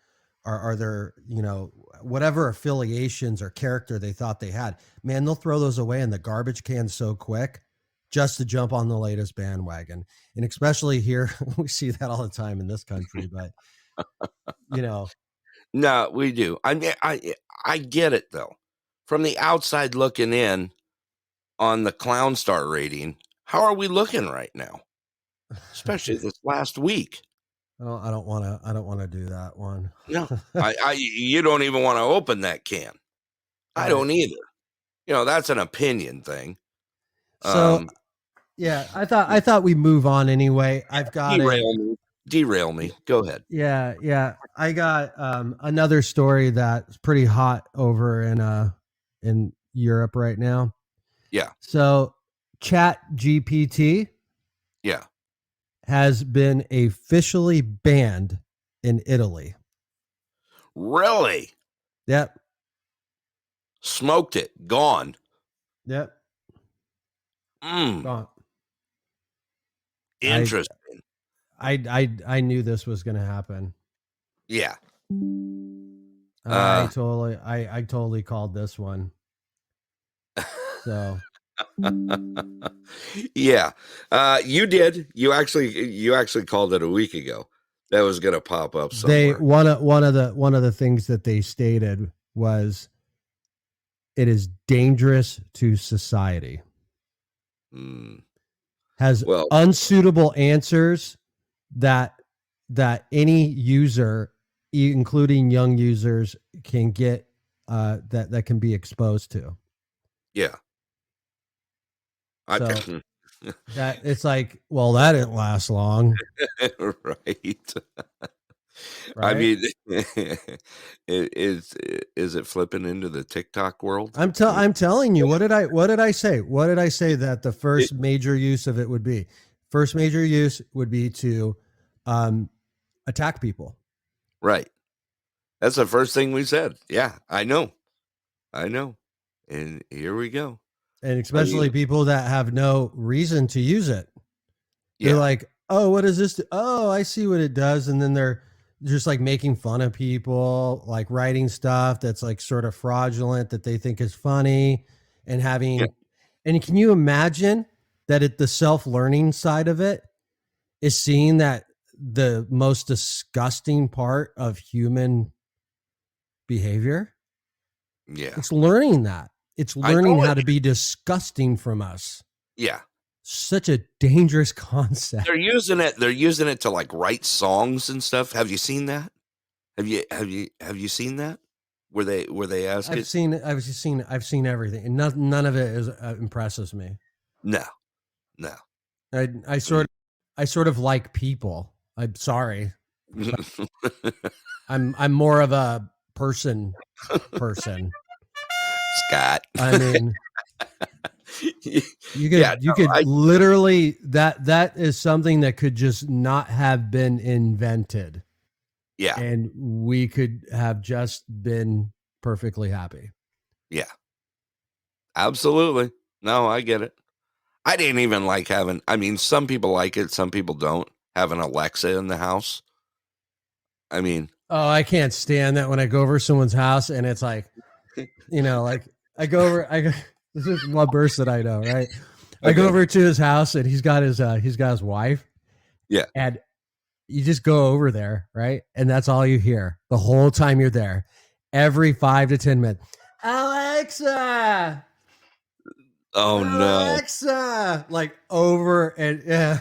whatever affiliations or character they thought they had. Man, they'll throw those away in the garbage can so quick just to jump on the latest bandwagon. And especially here, we see that all the time in this country, but No, we do. I mean, I get it though. From the outside looking in on the Clown Star rating, how are we looking right now? Especially this last week. I don't want to do that one. No, you don't even want to open that can. I don't either. That's an opinion thing. So, I thought we move on anyway. I've got derail me. Go ahead. Yeah. I got another story that's pretty hot over in Europe right now. Yeah. So, Chat GPT. Yeah. Has been officially banned in Italy. Really? Yep. Smoked it. Gone. Yep. Gone. Interesting. I knew this was going to happen. Yeah. I totally called this one. So. Yeah. You did. You actually called it a week ago. That was going to pop up somewhere. One of the things that they stated was it is dangerous to society. Has unsuitable answers that any user, including young users, can get that can be exposed to. Yeah. So that it's like, well, that didn't last long. Right. I mean, is it flipping into the TikTok world? I'm telling you, what did I say? What did I say that the first major use of it would be? First major use would be to attack people. Right. That's the first thing we said. Yeah, I know. And here we go. And especially people that have no reason to use it. They're like, oh, what does this do? Oh, I see what it does. And then they're just like making fun of people, like writing stuff that's like sort of fraudulent that they think is funny and having. And can you imagine that the self-learning side of it is seeing that the most disgusting part of human behavior? Yeah. It's learning that. It's learning how to be disgusting from us. Yeah. Such a dangerous concept. They're using it to like write songs and stuff. Have you seen that? Have you seen that? Where they ask I've seen everything, and none of it impresses me. No. I sort of like people. I'm sorry. I'm more of a person. Scott. I mean, you could literally that is something that could just not have been invented. Yeah. And we could have just been perfectly happy. Yeah. Absolutely. No, I get it. I didn't even like having, some people like it, some people don't, have an Alexa in the house. Oh, I can't stand that when I go over someone's house and it's like, like I go over, This is one person I know, right? I go over to his house and he's got his wife. Yeah. And you just go over there, right? And that's all you hear the whole time you're there. Every 5 to 10 minutes. Alexa. Oh no. Alexa. Like over and yeah.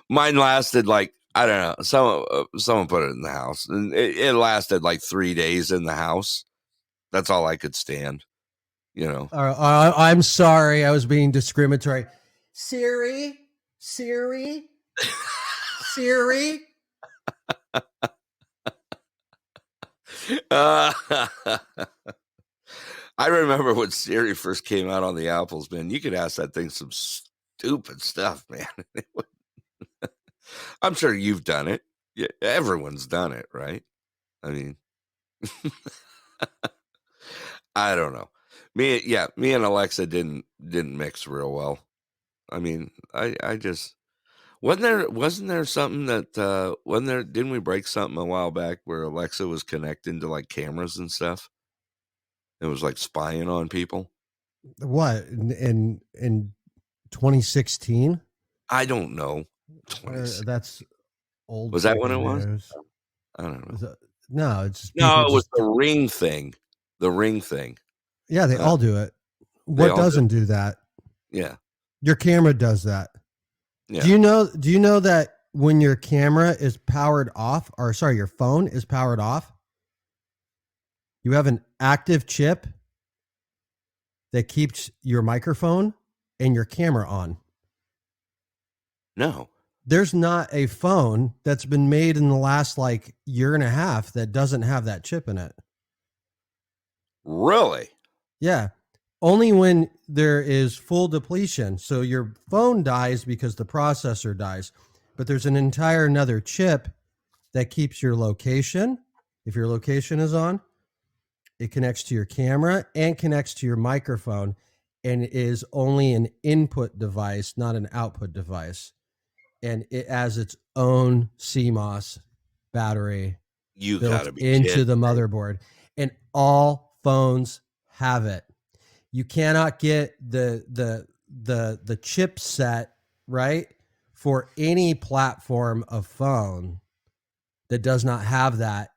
Mine lasted like, I don't know. Someone put it in the house, and it lasted like 3 days in the house. That's all I could stand. You know. I'm sorry, I was being discriminatory. Siri. I remember when Siri first came out on the Apples, man. You could ask that thing some stupid stuff, man. I'm sure you've done it. Yeah, everyone's done it, right? I mean, I don't know. Me and Alexa didn't mix real well. I mean, I just wasn't there something that didn't we break something a while back where Alexa was connecting to like cameras and stuff? It was like spying on people. What in 2016? I don't know. That's old. Was that when it was? I don't know. No, it's no. It was the Ring thing. The Ring thing. Yeah, they all do it. What doesn't do that? Yeah, your camera does that. Yeah. Do you know that when your camera is powered off, or sorry, your phone is powered off, you have an active chip that keeps your microphone and your camera on? No. There's not a phone that's been made in the last like year and a half that doesn't have that chip in it. Really? Yeah. Only when there is full depletion. So your phone dies because the processor dies, but there's an entire another chip that keeps your location. If your location is on, it connects to your camera and connects to your microphone and is only an input device, not an output device. And it has its own CMOS battery built into the motherboard. And all phones have it. You cannot get the chipset, right, for any platform of phone that does not have that,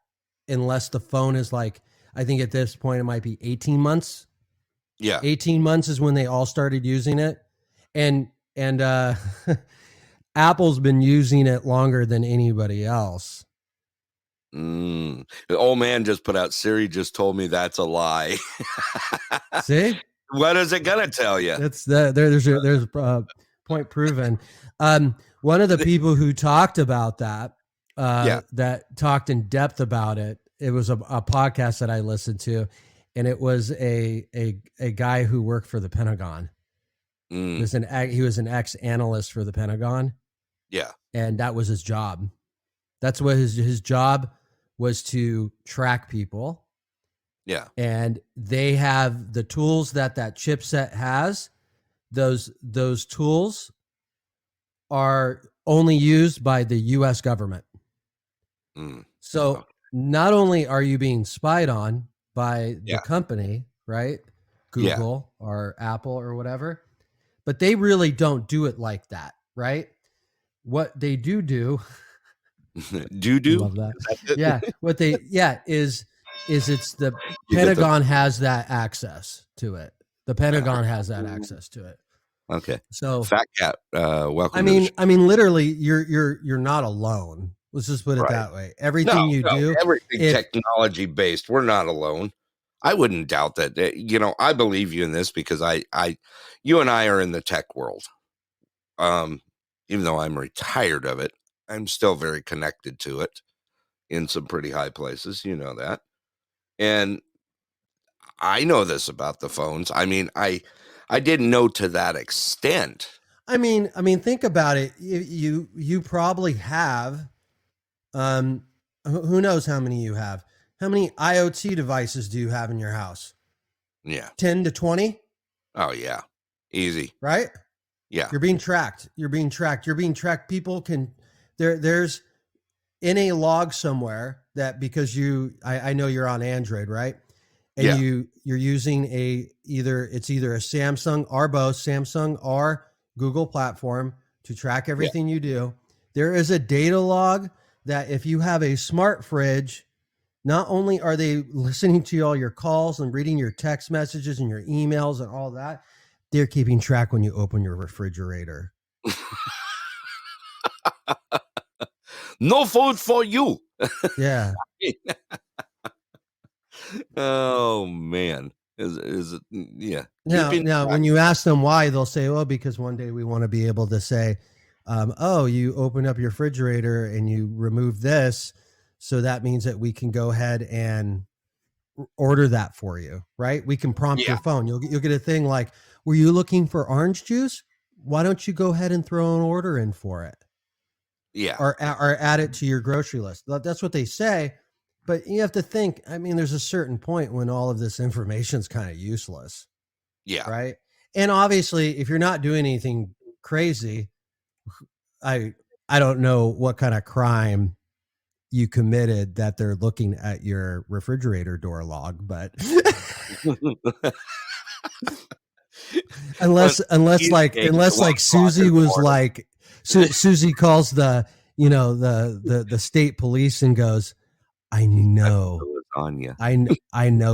unless the phone is like, I think at this point it might be 18 months. Yeah. 18 months is when they all started using it. And Apple's been using it longer than anybody else. The old man just put out, Siri just told me that's a lie. See? What is it gonna tell you? That's there's point proven. One of the people who talked about that, that talked in depth about it, it was a podcast that I listened to, and it was a guy who worked for the Pentagon. He was an ex-analyst for the Pentagon. Yeah. And that was his job. That's what his job was, to track people. Yeah. And they have the tools that chipset has. Those tools are only used by the US government. So not only are you being spied on by the company, right? Google or Apple or whatever, but they really don't do it like that, right? What they do love that. What they is it's the Pentagon has that access to it. The Pentagon has that access to it. Okay. So Fat Cat, welcome. I mean, literally, you're not alone. Let's just put it that way. Everything you do, everything technology based. We're not alone. I wouldn't doubt that. I believe you in this because you and I are in the tech world. Even though I'm retired of it, I'm still very connected to it in some pretty high places. You know that. And I know this about the phones. I mean, I didn't know to that extent. I mean, think about it. You probably have, who knows how many you have? How many IoT devices do you have in your house? Yeah. 10 to 20? Oh yeah. Easy. Right? Yeah. You're being tracked. People can, there's in a log somewhere that, because I know you're on Android, right? and Yeah. you're using either a Samsung or both Samsung or Google platform to track everything you do. There is a data log that if you have a smart fridge, not only are they listening to all your calls and reading your text messages and your emails and all that, they're keeping track when you open your refrigerator. No food for you. Yeah. Oh man. Is it yeah. Now, when you ask them why, they'll say, "Oh, because one day we want to be able to say, oh, you open up your refrigerator and you remove this, so that means that we can go ahead and order that for you, right? We can prompt your phone. You'll get a thing like, were you looking for orange juice? Why don't you go ahead and throw an order in for it? Yeah. Or add it to your grocery list." That's what they say. But you have to think, I mean, there's a certain point when all of this information is kind of useless. Yeah. Right. And obviously, if you're not doing anything crazy, I don't know what kind of crime you committed that they're looking at your refrigerator door log, but unless like Susie was like, Susie calls the state police and goes, I know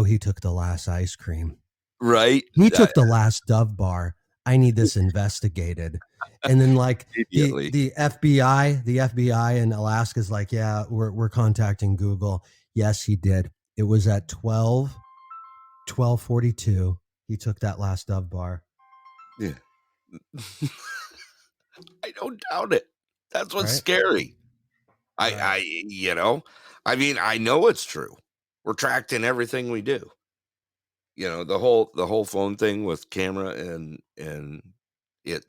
he took the last ice cream. Right. He took the last Dove bar. I need this investigated. And then like the FBI in Alaska is like, yeah, we're contacting Google. Yes, he did. It was at 12:42. He took that last Dove bar. Yeah. I don't doubt it. That's what's scary. I I know it's true. We're tracked in everything we do. The whole phone thing with camera and it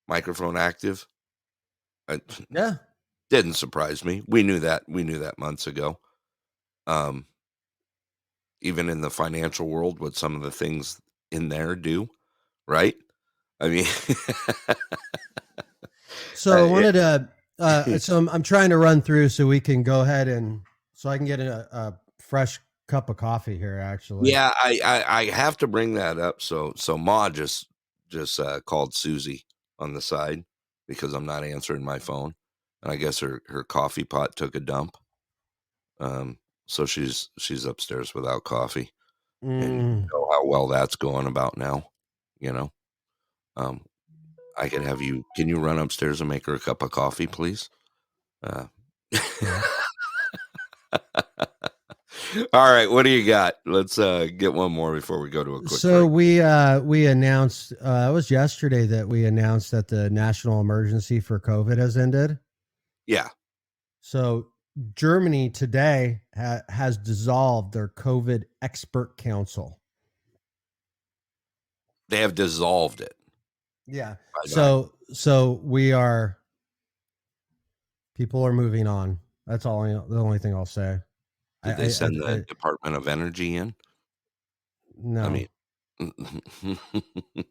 microphone active. Yeah. Didn't surprise me. We knew that months ago. Even in the financial world, what some of the things in there do, right? I mean, so I wanted to so I'm trying to run through so we can go ahead and so I can get a fresh cup of coffee here, actually. Yeah, I have to bring that up. So Ma just called Susie on the side because I'm not answering my phone, and I guess her coffee pot took a dump. So she's upstairs without coffee, and you know how well that's going about now. I could have you. Can you run upstairs and make her a cup of coffee, please? Yeah. All right, what do you got? Let's get one more before we go to a quick So break. we announced it was yesterday that we announced that the national emergency for COVID has ended. Yeah. So Germany today has dissolved their COVID expert council. They have dissolved it. Yeah. So people are moving on. That's the only thing I'll say. Did they send the Department of Energy in? No. I mean,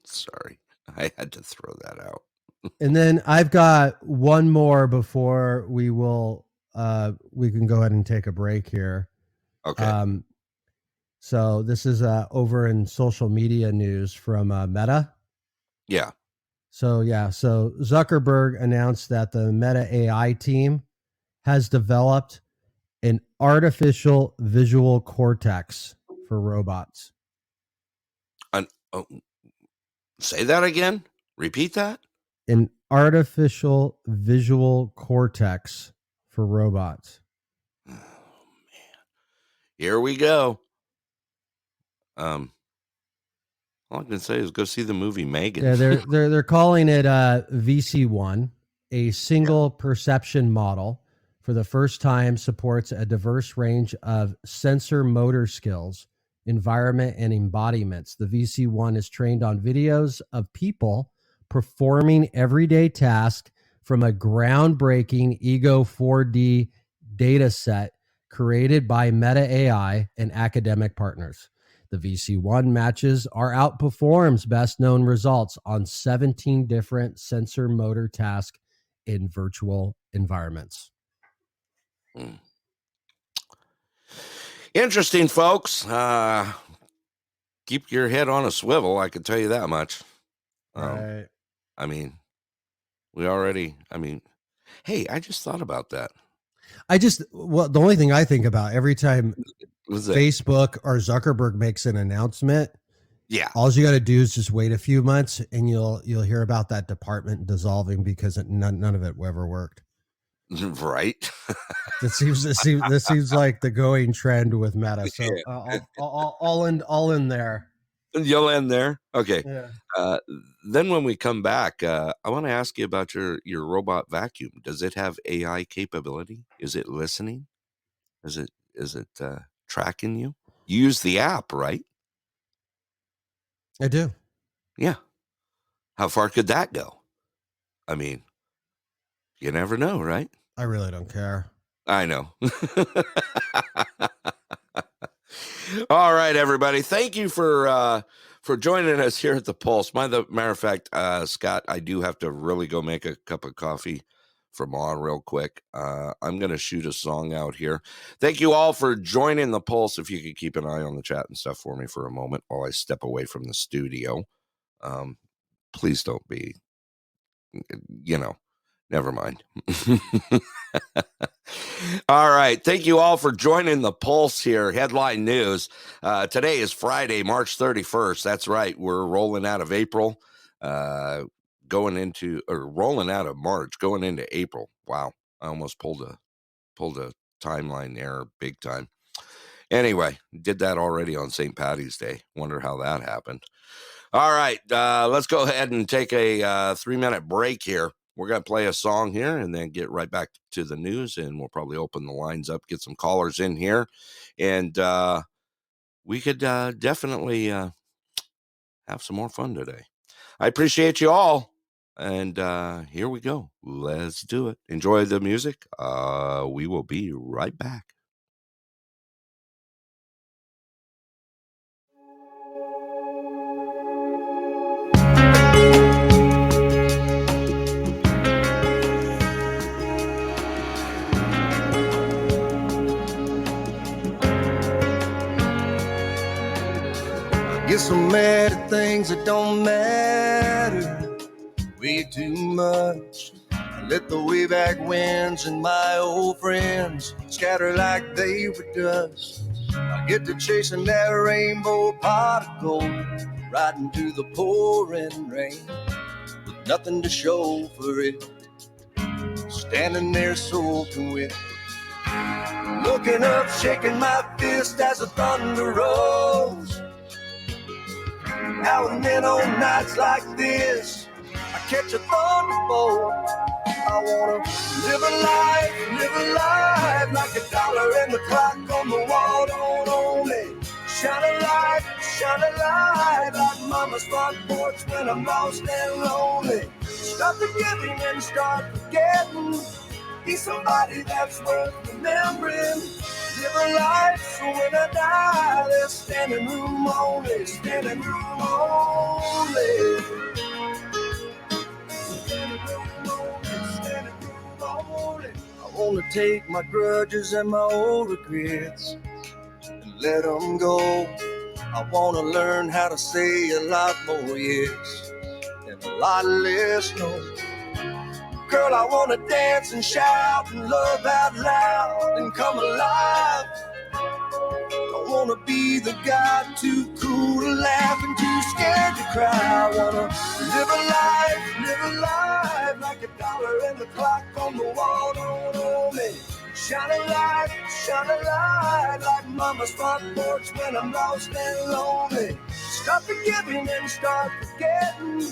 sorry. I had to throw that out. And then I've got one more before we can go ahead and take a break here. Okay. So this is over in social media news from Meta. Yeah. So Zuckerberg announced that the Meta AI team has developed an artificial visual cortex for robots. Say that again. Repeat that. An artificial visual cortex for robots. Oh, man. Here we go. All I can say is go see the movie Megan. Yeah, they're calling it VC1, a single perception model. For the first time, supports a diverse range of sensor motor skills, environment, and embodiments. The VC1 is trained on videos of people performing everyday tasks from a groundbreaking Ego 4D data set created by Meta AI and academic partners. The VC1 matches or outperforms best known results on 17 different sensor motor tasks in virtual environments. Interesting, folks. Keep your head on a swivel. I can tell you that much. Right. I mean, hey, I just thought about that. The only thing I think about every time Was that? Facebook or Zuckerberg makes an announcement, Yeah. all you got to do is just wait a few months, and you'll hear about that department dissolving because none of it ever worked. Right. This seems like the going trend with Meta. So all in there. You'll end there. Okay. Yeah. Then when we come back, I want to ask you about your robot vacuum. Does it have AI capability? Is it listening? Is it tracking you? You use the app, right? I do. Yeah. How far could that go? I mean, you never know, right? I really don't care. I know. All right, everybody. Thank you for joining us here at the Pulse. Matter of fact, Scott, I do have to really go make a cup of coffee for Ma real quick. I'm going to shoot a song out here. Thank you all for joining the Pulse. If you could keep an eye on the chat and stuff for me for a moment while I step away from the studio. Please don't be, never mind. All right. Thank you all for joining the Pulse here. Headline news. Today is Friday, March 31st. That's right. We're rolling out of April, rolling out of March, going into April. Wow. I almost pulled a timeline error big time. Anyway, did that already on St. Patty's Day. Wonder how that happened. All right. Let's go ahead and take a 3-minute break here. We're going to play a song here and then get right back to the news, and we'll probably open the lines up, get some callers in here, and we could definitely have some more fun today. I appreciate you all, and here we go. Let's do it. Enjoy the music. We will be right back. Get so mad at things that don't matter way too much. I let the way back winds and my old friends scatter like they were dust. I get to chasing that rainbow pot of gold, riding through the pouring rain with nothing to show for it, standing there soaking wet. Looking up, shaking my fist as the thunder rolls. Now and then on nights like this, I catch a thunderbolt. I wanna live a life like $1 in the clock on the wall. Don't only shine a light like mama's front porch when I'm lost and lonely. Stop the giving and start forgetting. Be somebody that's worth remembering. Live a life so when I die, there's standing room only, standing room only. Standing room only, standing room only. I wanna take my grudges and my old regrets and let them go. I wanna learn how to say a lot more yes and a lot less no. Girl, I wanna dance and shout and love out loud and come alive. Don't wanna be the guy too cool to laugh and too scared to cry. I wanna live a life like $1 in the clock on the wall. Don't only shine a light like mama's front porch when I'm lost and lonely. Stop forgiving and start forgetting.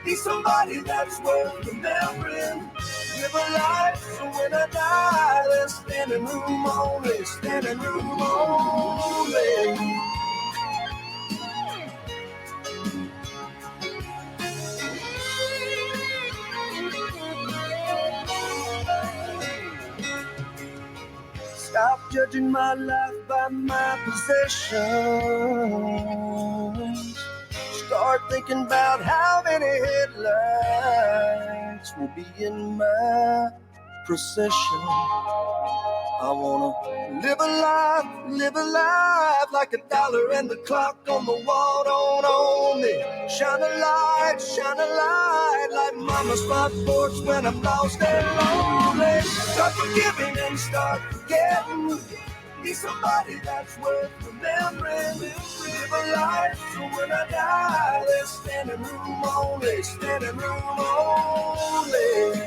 Be somebody that's worth remembering. Live a life so when I die, there's standing room only, standing room only. Stop judging my life by my possessions. Start thinking about how many headlights will be in my procession. I wanna live a life like $1 and the clock on the wall don't own me. Shine a light like mama's front porch when I'm lost and lonely. Start forgiving and start forgetting. Be somebody that's worth remembering. Live a life so when I die, there's standing room only, standing room only.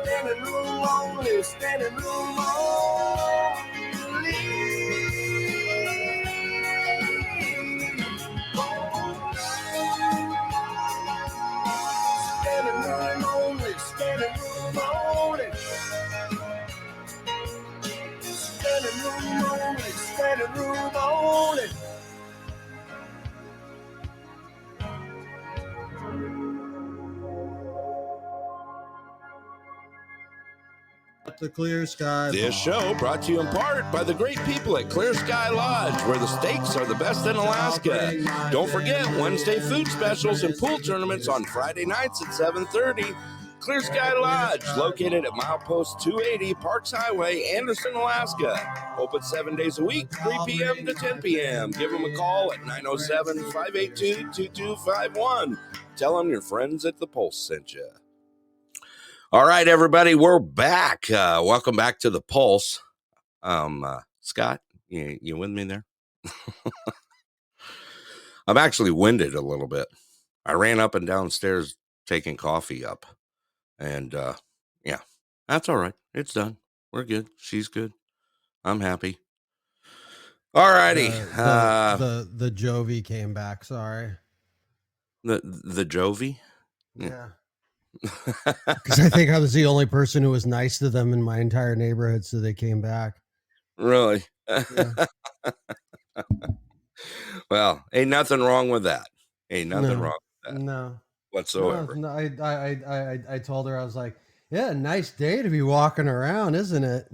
Standing room only, standing room only. Standing room only, standing room only. Standing room only, standing room only. The Clear Sky This Lodge. show brought to you in part by the great people at Clear Sky Lodge, where the steaks are the best in Alaska. Don't forget Wednesday food specials and pool tournaments on Friday nights at 7:30. Clear Sky Lodge, located at milepost 280 Parks Highway, Anderson, Alaska. Open 7 days a week, 3 p.m. to 10 p.m. Give them a call at 907-582-2251. Tell them your friends at The Pulse sent you. All right, everybody, we're back. Welcome back to The Pulse. Scott, you with me there? I'm actually winded a little bit. I ran up and downstairs taking coffee up. And, yeah, that's all right. It's done. We're good. She's good. I'm happy. All righty. The Jovi came back. Sorry. The Jovi? Yeah. Because I think I was the only person who was nice to them in my entire neighborhood, so they came back. Really? Yeah. Well, ain't nothing wrong with that. Ain't nothing wrong with that. No. Whatsoever. No, I told her, I was like, yeah, nice day to be walking around, isn't it?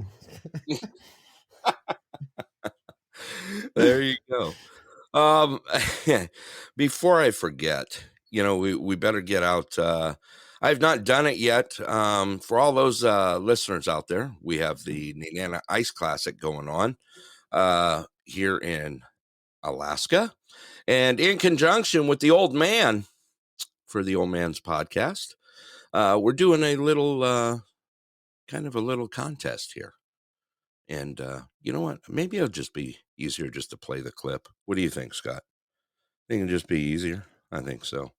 There you go. Before I forget, we better get out. I've not done it yet. For all those listeners out there, we have the Nenana Ice Classic going on here in Alaska. And in conjunction with the Old Man, for the Old Man's podcast, we're doing a little, kind of a little contest here. And you know what? Maybe it'll just be easier just to play the clip. What do you think, Scott? Think it'll just be easier? I think so.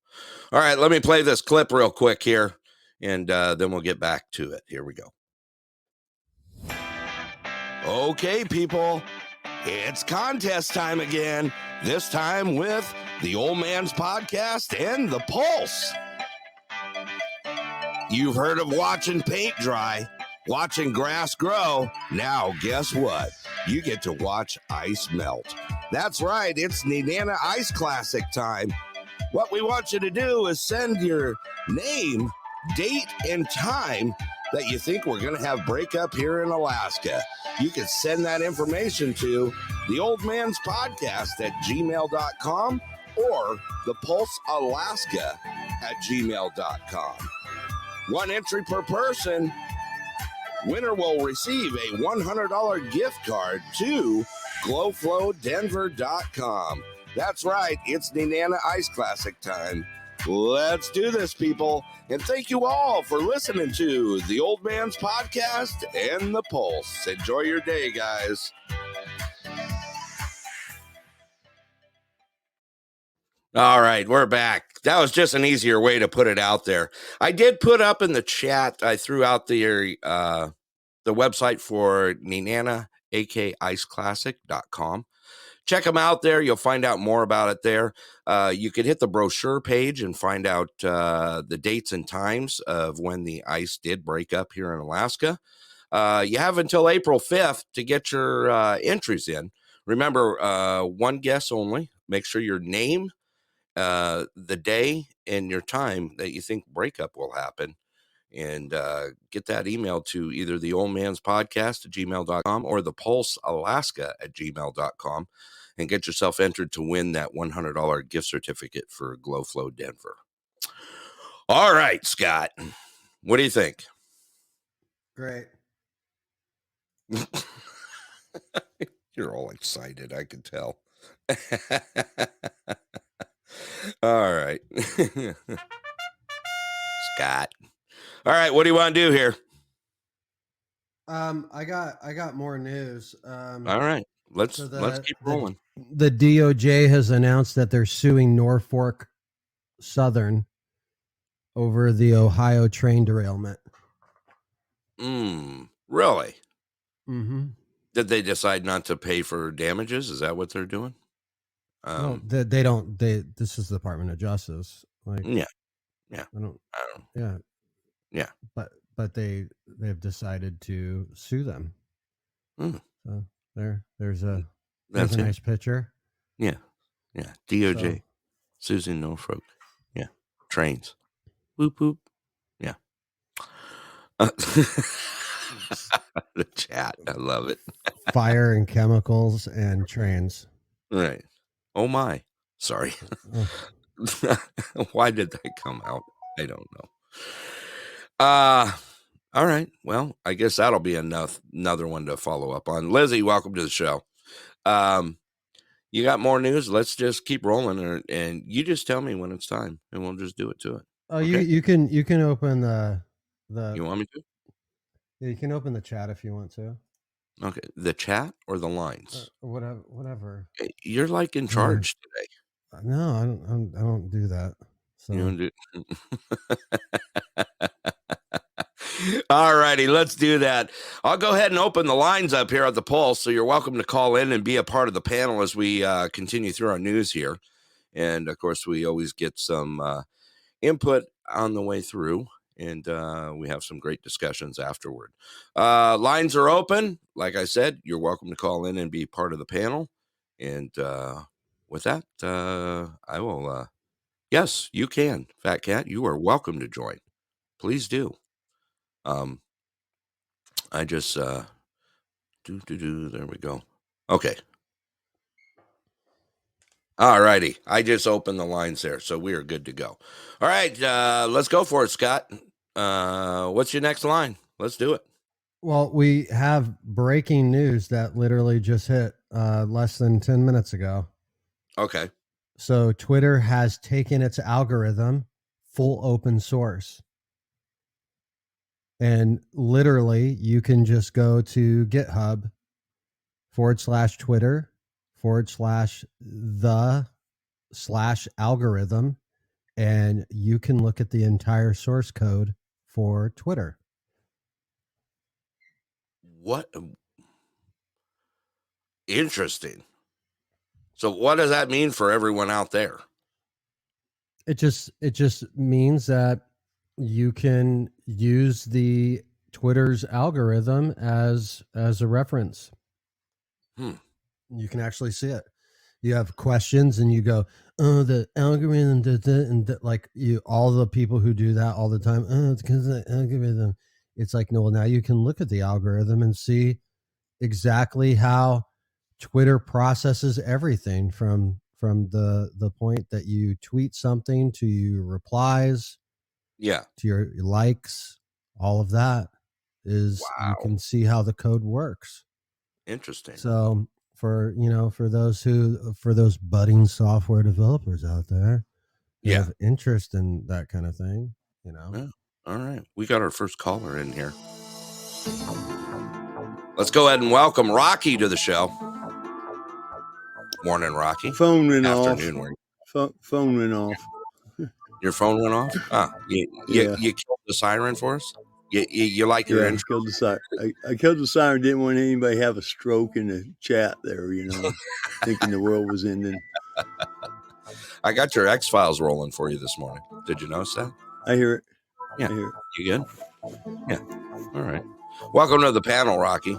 All right, let me play this clip real quick here, and then we'll get back to it. Here we go. Okay, people, it's contest time again. This time with the Old Man's Podcast and The Pulse. You've heard of watching paint dry, watching grass grow. Now, guess what? You get to watch ice melt. That's right, it's Nenana Ice Classic time. What we want you to do is send your name, date, and time that you think we're going to have breakup here in Alaska. You can send that information to the Old Man's Podcast at gmail.com or the Pulse Alaska at gmail.com. One entry per person. Winner will receive a $100 gift card to glowflowdenver.com. That's right, it's Nenana Ice Classic time. Let's do this, people. And thank you all for listening to the Old Man's Podcast and The Pulse. Enjoy your day, guys. All right, we're back. That was just an easier way to put it out there. I did put up in the chat, I threw out the website for Nenana, akiceclassic.com. Check them out there. You'll find out more about it there. You could hit the brochure page and find out the dates and times of when the ice did break up here in Alaska. You have until April 5th to get your entries in. Remember, one guess only. Make sure your name, the day, and your time that you think breakup will happen. And get that email to either the Old Man's Podcast at gmail.com or the Pulse Alaska at gmail.com and get yourself entered to win that $100 gift certificate for Glowflow Denver. All right, Scott, what do you think? Great. You're all excited, I can tell. All right. Scott. All right, what do you want to do here? I got more news. All right. Let's keep rolling. The DOJ has announced that they're suing Norfolk Southern over the Ohio train derailment. Really? Mm-hmm. Did they decide not to pay for damages? Is that what they're doing? Well, they don't. This is the Department of Justice. Like, yeah. I don't. Yeah. But they've decided to sue them. So there's a nice picture. Yeah. DOJ, Susan Norfolk. Yeah. Trains. Boop boop. Yeah. The chat. I love it. Fire and chemicals and trains. Right. Oh my. Sorry. Why did that come out? I don't know. All right. Well, I guess that'll be another one to follow up on. Lizzie, welcome to the show. You got more news? Let's just keep rolling, and you just tell me when it's time, and we'll just do it to it. Oh, okay? you can open the. You want me to? Yeah, you can open the chat if you want to. Okay, the chat or the lines? Whatever. You're like in charge today. No, I don't do that. So. You don't do. All righty, let's do that. I'll go ahead and open the lines up here at the Pulse, so you're welcome to call in and be a part of the panel as we continue through our news here. And, of course, we always get some input on the way through, and we have some great discussions afterward. Lines are open. Like I said, you're welcome to call in and be part of the panel. And with that, I will yes, you can. Fat Cat, you are welcome to join. Please do. I just there we go. Okay. All righty. I just opened the lines there, so we are good to go. All right, let's go for it, Scott. What's your next line? Let's do it. Well, we have breaking news that literally just hit less than 10 minutes ago. Okay. So Twitter has taken its algorithm full open source. And literally, you can just go to GitHub/Twitter/the/algorithm, and you can look at the entire source code for Twitter. What? Interesting. So what does that mean for everyone out there? It just means that you can use the Twitter's algorithm as a reference. You can actually see it. You have questions and you go, oh, the algorithm does it, and like all the people who do that all the time. Oh, it's because of the algorithm. It's like, no, well, now you can look at the algorithm and see exactly how Twitter processes everything from the point that you tweet something to your replies, to your likes, all of that is you can see how the code works. Interesting. So for those budding software developers out there who have interest in that kind of thing, Yeah. All right. We got our first caller in here. Let's go ahead and welcome Rocky to the show. Morning, Rocky. Phone went Afternoon, off. Phone went off. Your phone went off? You killed the siren for us? You like your intro? Killed the siren. I killed the siren. Didn't want anybody to have a stroke in the chat there, thinking the world was ending. I got your X-Files rolling for you this morning. Did you notice that? I hear it. Yeah. I hear it. You good? Yeah. All right. Welcome to the panel, Rocky.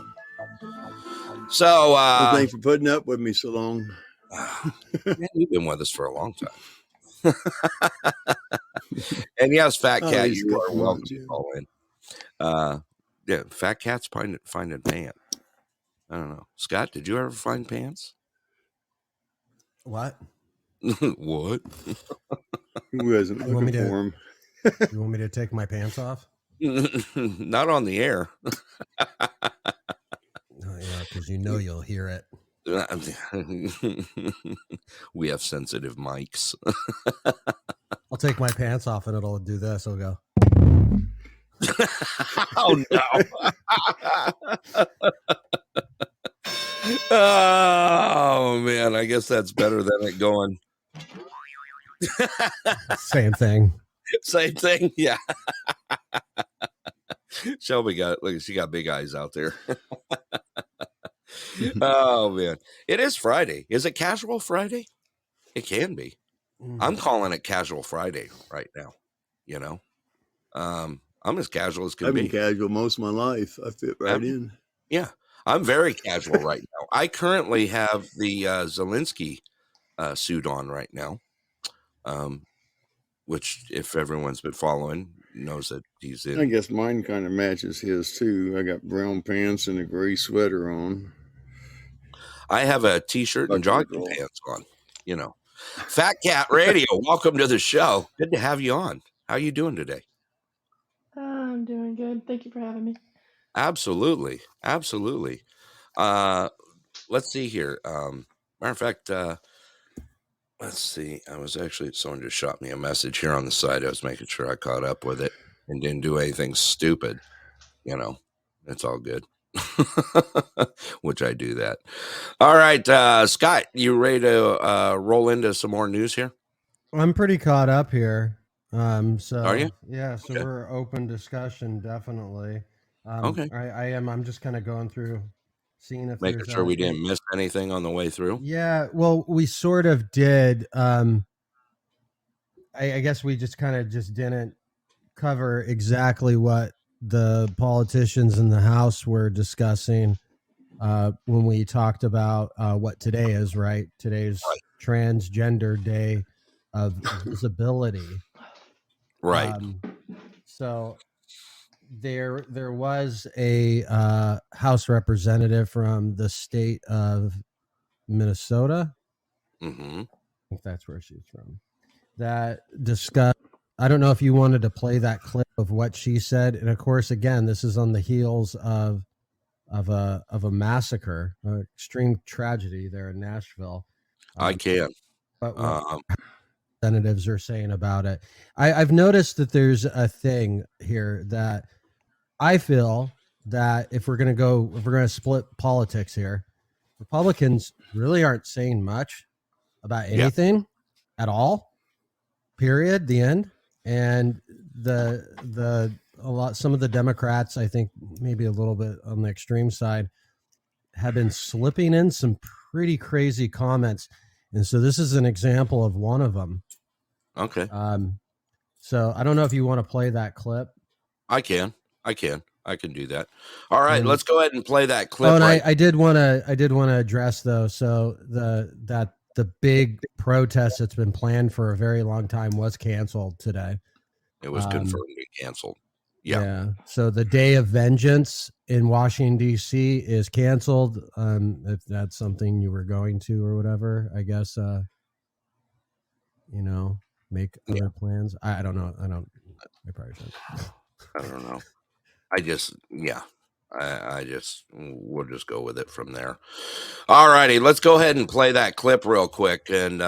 So, well, thanks for putting up with me so long. Man, you've been with us for a long time. And yes, Fat Cat, you are welcome to call in. Fat Cat's finding pants. I don't know. Scott, did you ever find pants? What? What? Who wasn't looking for him? You want me to take my pants off? Not on the air. Oh, yeah, because you'll hear it. We have sensitive mics. I'll take my pants off and it'll do this. It'll go. Oh no. Oh man, I guess that's better than it going. Same thing. Same thing. Yeah. Shelby she got big eyes out there. Oh man. It is Friday. Is it Casual Friday? It can be. I'm calling it Casual Friday right now. I'm as casual as can I've be. been casual most of my life. I fit right in. Yeah. I'm very casual right now. I currently have the Zelensky suit on right now. Which, if everyone's been following, knows that he's in. I guess mine kind of matches his too. I got brown pants and a gray sweater on. I have a t-shirt and jogging pants on. Fat Cat Radio. Welcome to the show. Good to have you on. How are you doing today? I'm doing good. Thank you for having me. Absolutely. Let's see here. Matter of fact, let's see. Someone just shot me a message here on the side. I was making sure I caught up with it and didn't do anything stupid. It's all good. Which I do that. All right, Scott, you ready to roll into some more news here? I'm pretty caught up here. So are you? Yeah. So okay. We're open discussion, definitely. Okay. I am. I'm just kind of going through, seeing if making sure we didn't miss anything on the way through. Yeah. Well, we sort of did. I guess we just didn't cover exactly what the politicians in the House were discussing when we talked about what today is, right? Today's Transgender Day of Visibility. Right. So there was a House representative from the state of Minnesota. Mm-hmm. I think that's where she's from. That discussed. I don't know if you wanted to play that clip of what she said, and of course, again, this is on the heels of a massacre, an extreme tragedy there in Nashville. I can. But what representatives are saying about it, I've noticed that there's a thing here that I feel that if we're going to split politics here, Republicans really aren't saying much about anything at all. Period. The end. And some of the Democrats, I think maybe a little bit on the extreme side, have been slipping in some pretty crazy comments. And so this is an example of one of them. Okay. So I don't know if you want to play that clip. I can do that. All right, let's go ahead and play that clip. Oh, and I did want to address though. So the big protest that's been planned for a very long time was canceled today. It was confirmed to be canceled. Yeah. So the Day of Vengeance in Washington, D.C. is canceled. If that's something you were going to or whatever, I guess, make other plans. I don't know. I probably shouldn't. I don't know. We'll just go with it from there. All righty, let's go ahead and play that clip real quick. And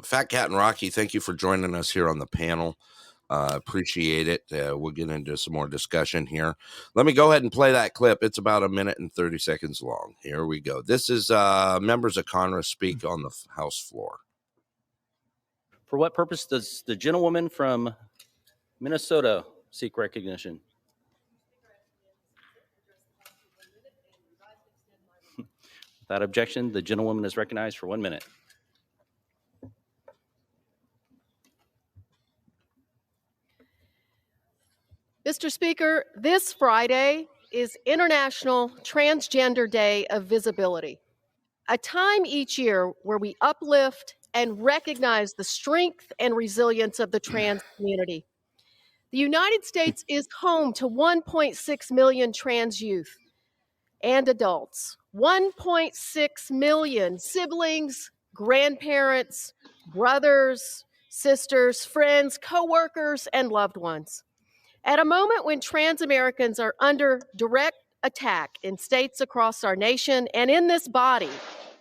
Fat Cat and Rocky, thank you for joining us here on the panel. Appreciate it. We'll get into some more discussion here. Let me go ahead and play that clip. It's about 1 minute and 30 seconds long. Here we go. This is members of Congress speak on the House floor. For what purpose does the gentlewoman from Minnesota seek recognition? Without objection, the gentlewoman is recognized for 1 minute. Mr. Speaker, this Friday is International Transgender Day of Visibility, a time each year where we uplift and recognize the strength and resilience of the trans community. The United States is home to 1.6 million trans youth and adults, 1.6 million siblings, grandparents, brothers, sisters, friends, co-workers, and loved ones. At a moment when trans Americans are under direct attack in states across our nation and in this body,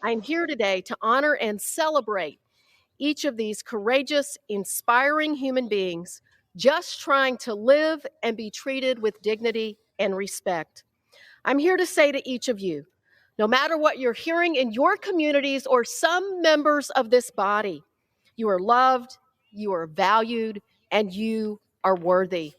I'm here today to honor and celebrate each of these courageous, inspiring human beings just trying to live and be treated with dignity and respect. I'm here to say to each of you, no matter what you're hearing in your communities or some members of this body, you are loved, you are valued, and you are worthy.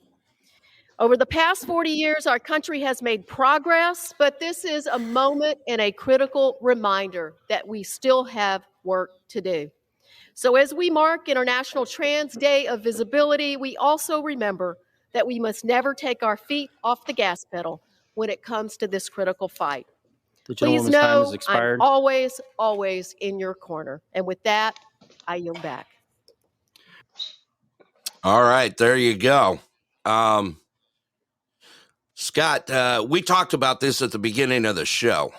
Over the past 40 years, our country has made progress, but this is a moment and a critical reminder that we still have work to do. So as we mark International Trans Day of Visibility, we also remember that we must never take our feet off the gas pedal when it comes to this critical fight. The Please gentlewoman's time has know I'm expired. always, always in your corner. And with that, I yield back. All right, there you go. Scott, we talked about this at the beginning of the show.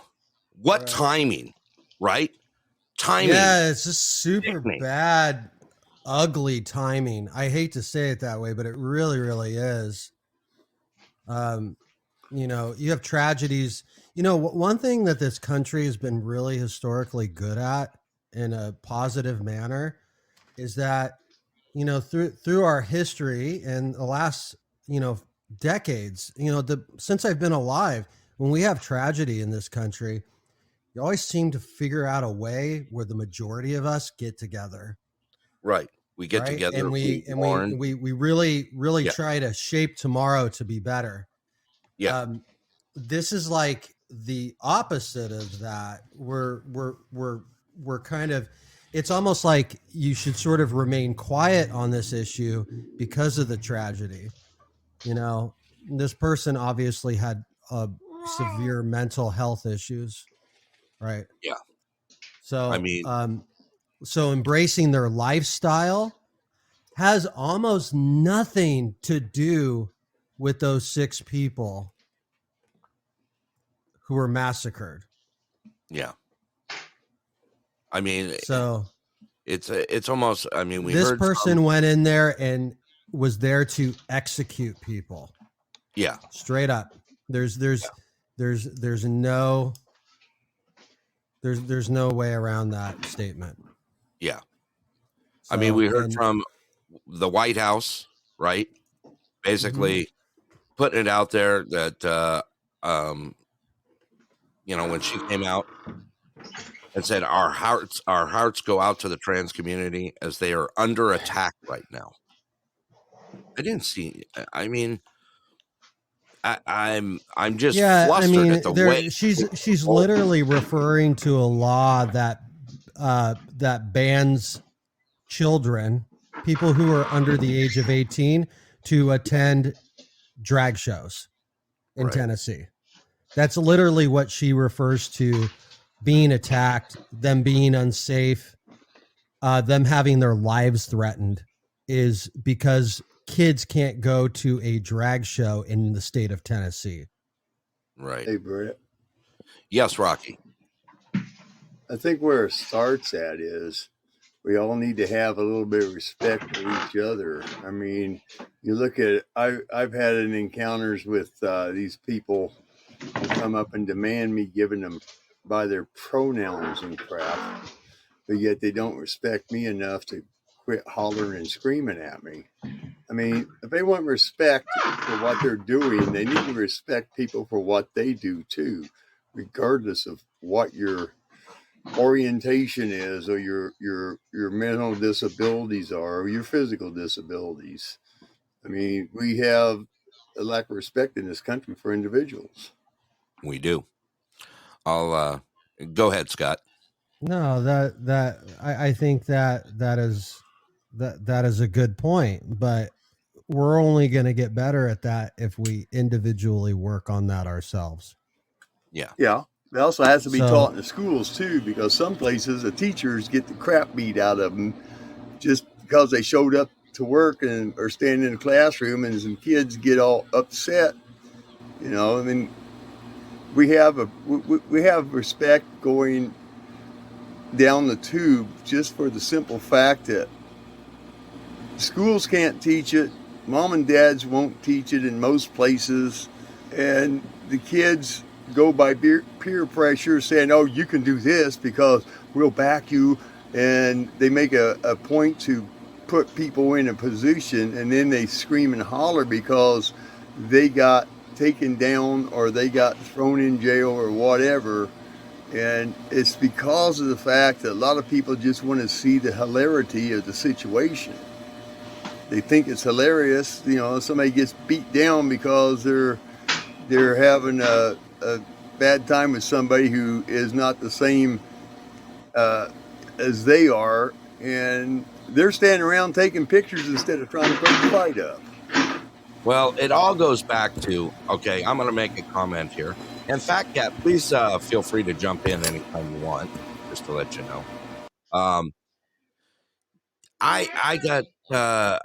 What timing, right? Timing. Yeah, it's just super Sickening. bad, ugly timing. I hate to say it that way, but it really, really is. You know, you have tragedies. You know, one thing that this country has been really historically good at in a positive manner is that, you know, through our history and the last, you know, decades, you know, since I've been alive, when we have tragedy in this country, you always seem to figure out a way where the majority of us get together. Right. We get together and we really try to shape tomorrow to be better. Yeah. This is like the opposite of that. We're kind of, it's almost like you should sort of remain quiet on this issue because of the tragedy. You know, this person obviously had severe mental health issues. Right. Yeah. So, I mean, so embracing their lifestyle has almost nothing to do with those 6 people who were massacred. Yeah. I mean, so it's almost, I mean, this person went in there and was there to execute people. Yeah. Straight up. There's no way around that statement. Yeah. So, I mean, we heard from the White House, right? Basically putting it out there that, you know, when she came out and said, our hearts go out to the trans community as they are under attack right now. I didn't see, I mean, I'm just flustered at the way she's literally referring to a law that that bans children, people who are under the age of 18, to attend drag shows in Tennessee. That's literally what she refers to: being attacked, them being unsafe, them having their lives threatened, is because kids can't go to a drag show in the state of Tennessee. Right. Hey, Brett. Yes, Rocky. I think where it starts at is we all need to have a little bit of respect for each other. I mean, you look at it, I've had encounters with these people who come up and demand me giving them by their pronouns and crap, but yet they don't respect me enough to quit hollering and screaming at me. I mean, if they want respect for what they're doing, they need to respect people for what they do too, regardless of what your orientation is or your mental disabilities are or your physical disabilities. I mean, we have a lack of respect in this country for individuals. We do. I'll go ahead, Scott. No, that I think that is a good point, but we're only going to get better at that if we individually work on that ourselves. Yeah. Yeah. It also has to be taught in the schools too, because some places the teachers get the crap beat out of them just because they showed up to work and are standing in the classroom, and some kids get all upset. You know, I mean, we have respect going down the tube just for the simple fact that schools can't teach it, mom and dads won't teach it in most places, and the kids go by peer pressure saying, oh, you can do this because we'll back you, and they make a point to put people in a position, and then they scream and holler because they got taken down or they got thrown in jail or whatever. And it's because of the fact that a lot of people just want to see the hilarity of the situation. They think it's hilarious, somebody gets beat down because they're having a bad time with somebody who is not the same as they are, and they're standing around taking pictures instead of trying to break the fight up. Well, it all goes back to, okay, I'm going to make a comment here. And Fat Cat, please feel free to jump in anytime you want, just to let you know. I got, a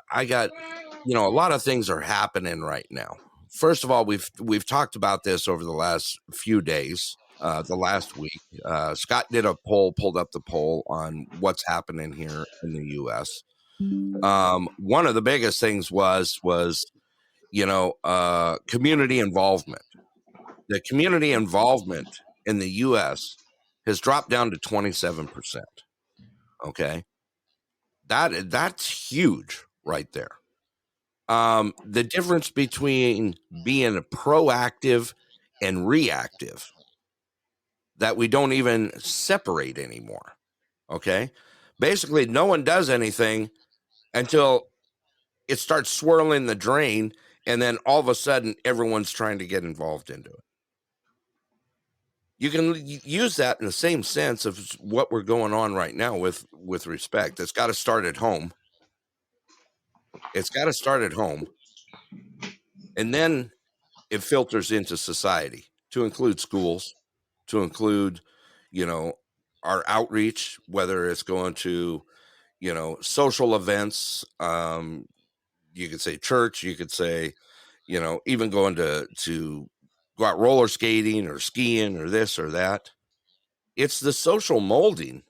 lot of things are happening right now. First of all, we've talked about this over the last few days, the last week. Scott did a poll, pulled up the poll on what's happening here in the U.S. One of the biggest things was community involvement. The community involvement in the U.S. has dropped down to 27%. Okay, that's huge right there. The difference between being proactive and reactive, that we don't even separate anymore. Okay, basically, no one does anything until it starts swirling the drain, and then all of a sudden, everyone's trying to get involved into it. You can use that in the same sense of what we're going on right now with respect. It's got to start at home. It's got to start at home. And then it filters into society, to include schools, to include, our outreach, whether it's going to, social events. You could say church, you could say, even going to go out roller skating or skiing or this or that. It's the social molding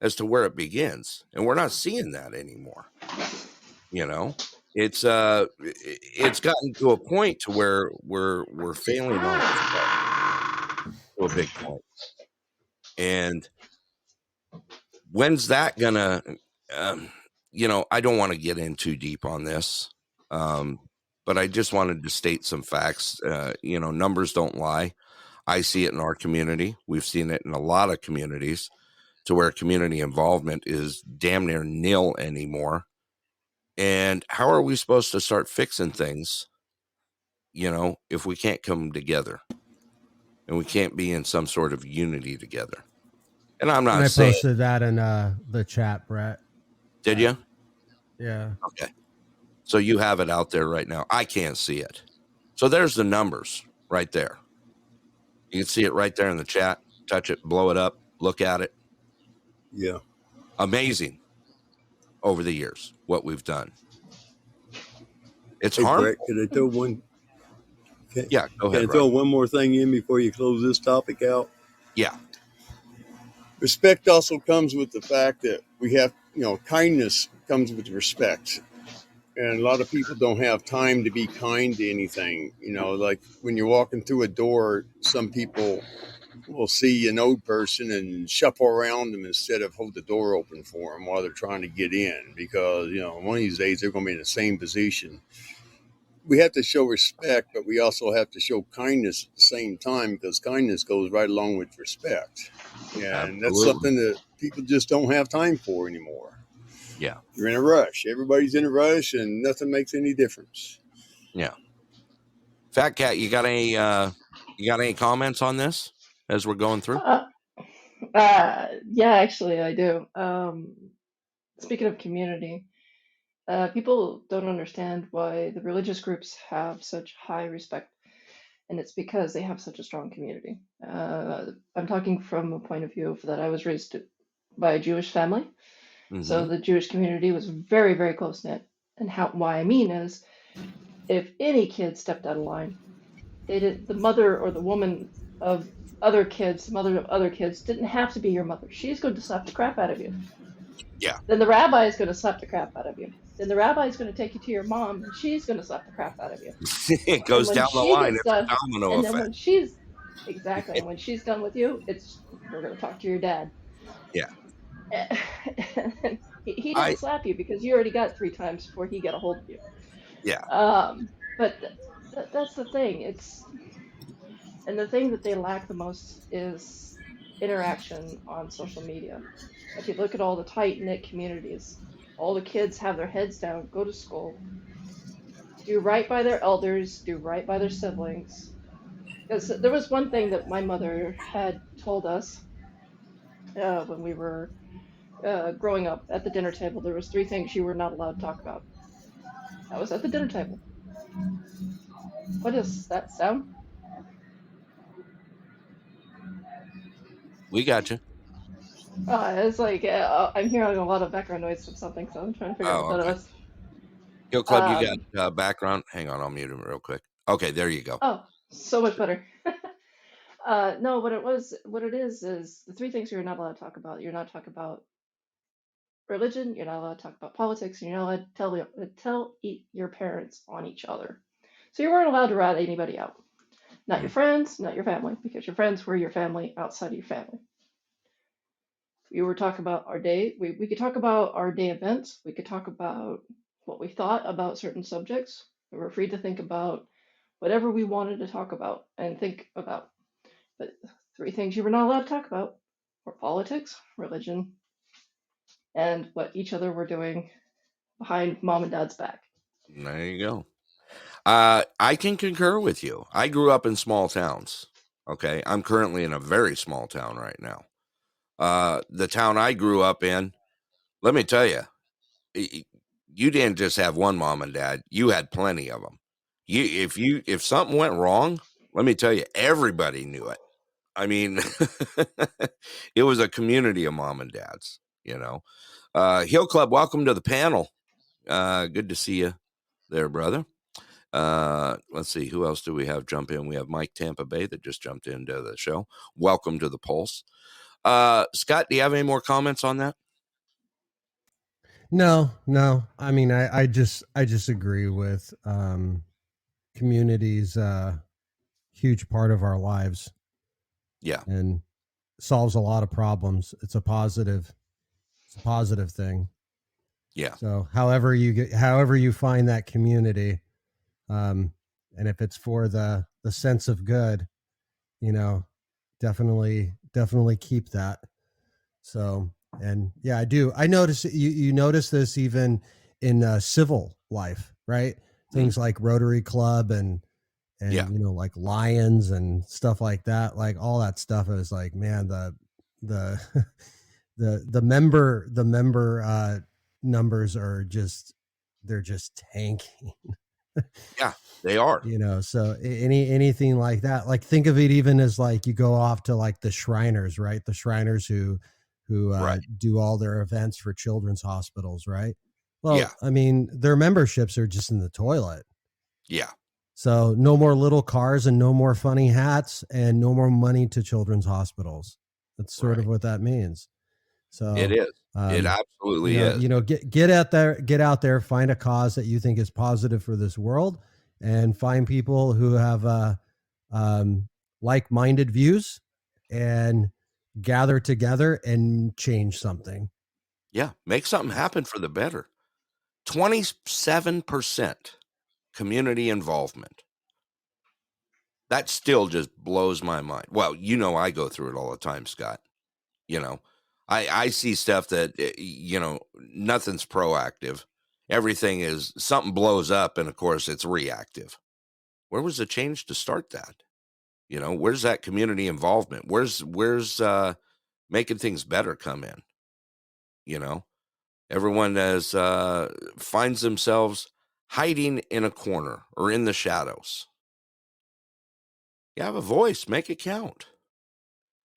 as to where it begins, and we're not seeing that anymore. It's gotten to a point to where we're failing on ourselves to a big point. And when's that gonna I don't want to get in too deep on this, but I just wanted to state some facts. Numbers don't lie. I see it in our community. We've seen it in a lot of communities, to where community involvement is damn near nil anymore. And how are we supposed to start fixing things, if we can't come together and we can't be in some sort of unity together? And I'm not saying. I posted that in the chat, Brett. Did you? Yeah. Okay. So you have it out there right now. I can't see it. So there's the numbers right there. You can see it right there in the chat. Touch it, blow it up, look at it. Yeah. Amazing over the years, what we've done. It's hey, harmful. Brett, could I throw one? Yeah, go ahead. Can I throw one more thing in before you close this topic out? Yeah. Respect also comes with the fact that we have, kindness comes with respect. And a lot of people don't have time to be kind to anything. Like when you're walking through a door, some people will see an old person and shuffle around them instead of hold the door open for them while they're trying to get in, because, one of these days they're going to be in the same position. We have to show respect, but we also have to show kindness at the same time, because kindness goes right along with respect. And Absolutely. That's something that people just don't have time for anymore. Yeah. You're in a rush. Everybody's in a rush, and nothing makes any difference. Yeah. Fat Cat, you got any comments on this as we're going through? Yeah, actually, I do. Speaking of community, people don't understand why the religious groups have such high respect, and it's because they have such a strong community. I'm talking from a point of view that I was raised by a Jewish family. Mm-hmm. So the Jewish community was very, very close-knit. And why I mean is, if any kid stepped out of line, the mother or the woman of other kids, mother of other kids, didn't have to be your mother. She's going to slap the crap out of you. Yeah. Then the rabbi is going to slap the crap out of you. Then the rabbi is going to take you to your mom, and she's going to slap the crap out of you. It And goes when down the she line. gets It's done, a domino and then effect. when she's exactly, and when she's done with you, it's we're going to talk to your dad. Yeah. He I doesn't slap you because you already got 3 times before he got a hold of you. yeah. But that's the thing. And the thing that they lack the most is interaction on social media. If you look at all the tight knit communities, all the kids have their heads down, go to school, do right by their elders, do right by their siblings. Because there was one thing that my mother had told us when we were growing up at the dinner table. There was 3 things you were not allowed to talk about. That was at the dinner table. What does that sound? We got you. It's like I'm hearing a lot of background noise from something, so I'm trying to figure out what Oh, that okay. was. Hill Club, you Um, got background? Hang on, I'll mute him real quick. Okay, there you go. oh, so much better. No, what it is the 3 things you're not allowed to talk about. You're not talking about religion. You're not allowed to talk about politics. And you're not allowed to your parents on each other. So you weren't allowed to rat anybody out. Not your friends, not your family, because your friends were your family outside of your family. We were talking about our day. We could talk about our day events. We could talk about what we thought about certain subjects. We were free to think about whatever we wanted to talk about and think about. But 3 things you were not allowed to talk about were politics, religion, and what each other were doing behind mom and dad's back. There you go. I can concur with you. I grew up in small towns. Okay. I'm currently in a very small town right now. The town I grew up in, let me tell you, you didn't just have one mom and dad, you had plenty of them. If something went wrong, let me tell you, everybody knew it. I mean, it was a community of mom and dads, you know. Hill Club, welcome to the panel. Good to see you there, brother. Let's see, who else do we have jump in? We have Mike Tampa Bay that just jumped into the show. Welcome to the Pulse. Scott, do you have any more comments on that? No. I mean, I just agree with communities, huge part of our lives. Yeah. And solves a lot of problems. It's a positive thing. Yeah. So however you find that community, and if it's for the sense of good, definitely keep that. So, and yeah, I notice you notice this even in civil life, right? Things like Rotary Club and Yeah. like Lions and stuff like that, like all that stuff is like, man, the the member numbers are just, they're just tanking. Yeah, they are. So anything like that, like think of it even as like you go off to like the Shriners, right? The Shriners who Right. do all their events for children's hospitals, right? Well, Yeah. I mean, their memberships are just in the toilet. Yeah. So no more little cars and no more funny hats and no more money to children's hospitals. That's sort of what that means. So It is. It absolutely is. get out there, find a cause that you think is positive for this world, and find people who have like-minded views, and gather together and change something. Yeah, make something happen for the better. 27% community involvement. That still just blows my mind. Well, I go through it all the time, Scott. I see stuff that, nothing's proactive. Everything is something blows up, and of course it's reactive. Where was the change to start that? Where's that community involvement? Where's making things better come in? Everyone finds themselves hiding in a corner or in the shadows. You have a voice, make it count.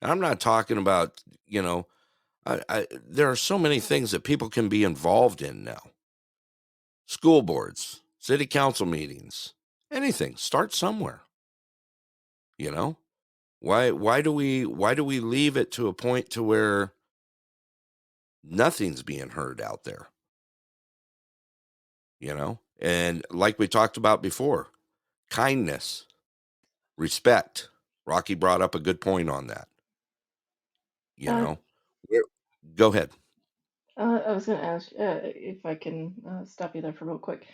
And I'm not talking about, there are so many things that people can be involved in now. School boards, city council meetings, anything. Start somewhere. Why do we leave it to a point to where Nothing's being heard out there, you know? And like we talked about before, kindness, respect. Rocky brought up a good point on that, you Uh, know? Where- Go ahead. I was going to ask if I can stop you there for real quick.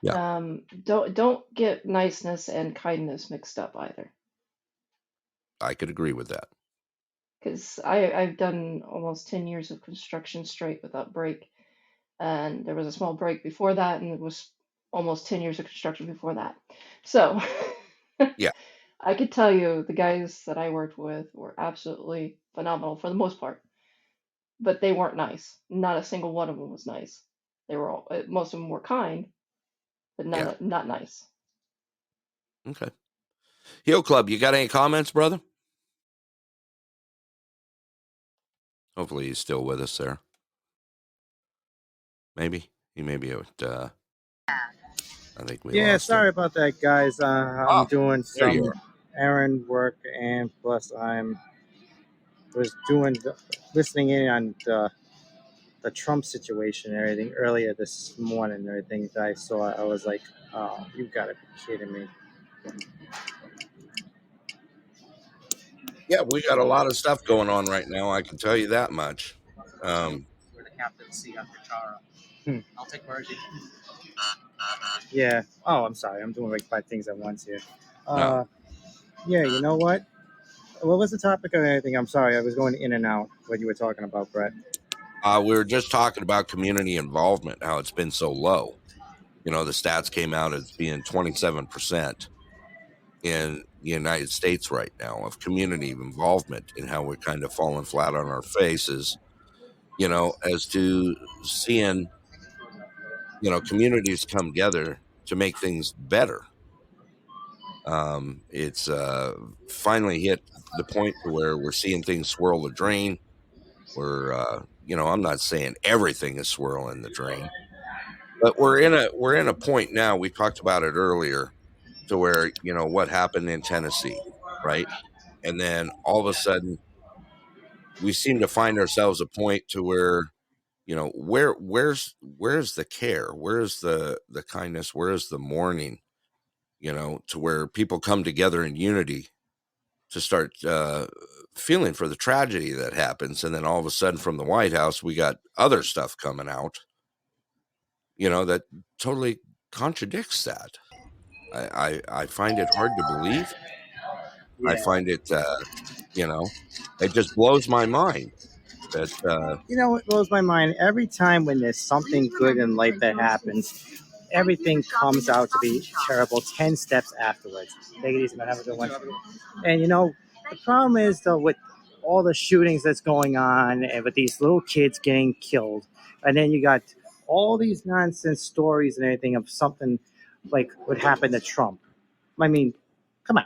Yeah, Don't get niceness and kindness mixed up either, I could agree with that. because I've done almost 10 years of construction straight without break, and there was a small break before that, and it was almost 10 years of construction before that. So Yeah, I could tell you the guys that I worked with were absolutely phenomenal for the most part, but they weren't nice. Not a single one of them was nice. They were all, most of them were kind, but yeah. not nice. Okay. Heel Club, you got any comments, brother? Hopefully he's still with us there. Maybe. He may be at, I think we Yeah, lost him. sorry about that, guys. I'm Oh, doing there you some errand work, and plus I'm was listening in on the Trump situation and everything earlier this morning. And everything that I saw, I was like, "Oh, you gotta be kidding me!" Yeah, we got a lot of stuff going on right now. I can tell you that much. We're the captaincy after Chara. I'll take Margie. Yeah. Oh, I'm sorry. I'm doing like 5 things at once here. No, Yeah. You know what? What was the topic of anything? I'm sorry. I was going in and out. What you were talking about, Brett? we were just talking about community involvement, how it's been so low. You know, the stats came out as being 27% in the United States right now of community involvement, and how we're kind of falling flat on our faces, you know, as to seeing, you know, communities come together to make things better. It's finally hit the point to where we're seeing things swirl the drain. We're, you know, I'm not saying everything is swirling the drain, but we're in a point now. We talked about it earlier, to where, you know, what happened in Tennessee, right? And then all of a sudden, we seem to find ourselves a point to where, you know, where's the care, where's the kindness, where's the mourning, you know, to where people come together in unity to start feeling for the tragedy that happens. And then all of a sudden, from the White House, we got other stuff coming out, you know, that totally contradicts that. I find it hard to believe. I Yeah. find it, you know, it just blows my mind that, You know what blows my mind? Every time when there's something good in life that happens, everything comes out to be terrible 10 steps afterwards. Take it easy, man. Have a good one. And you know, the problem is though with all the shootings that's going on and with these little kids getting killed, and then you got all these nonsense stories and everything of something like what happened to Trump. I mean, come on.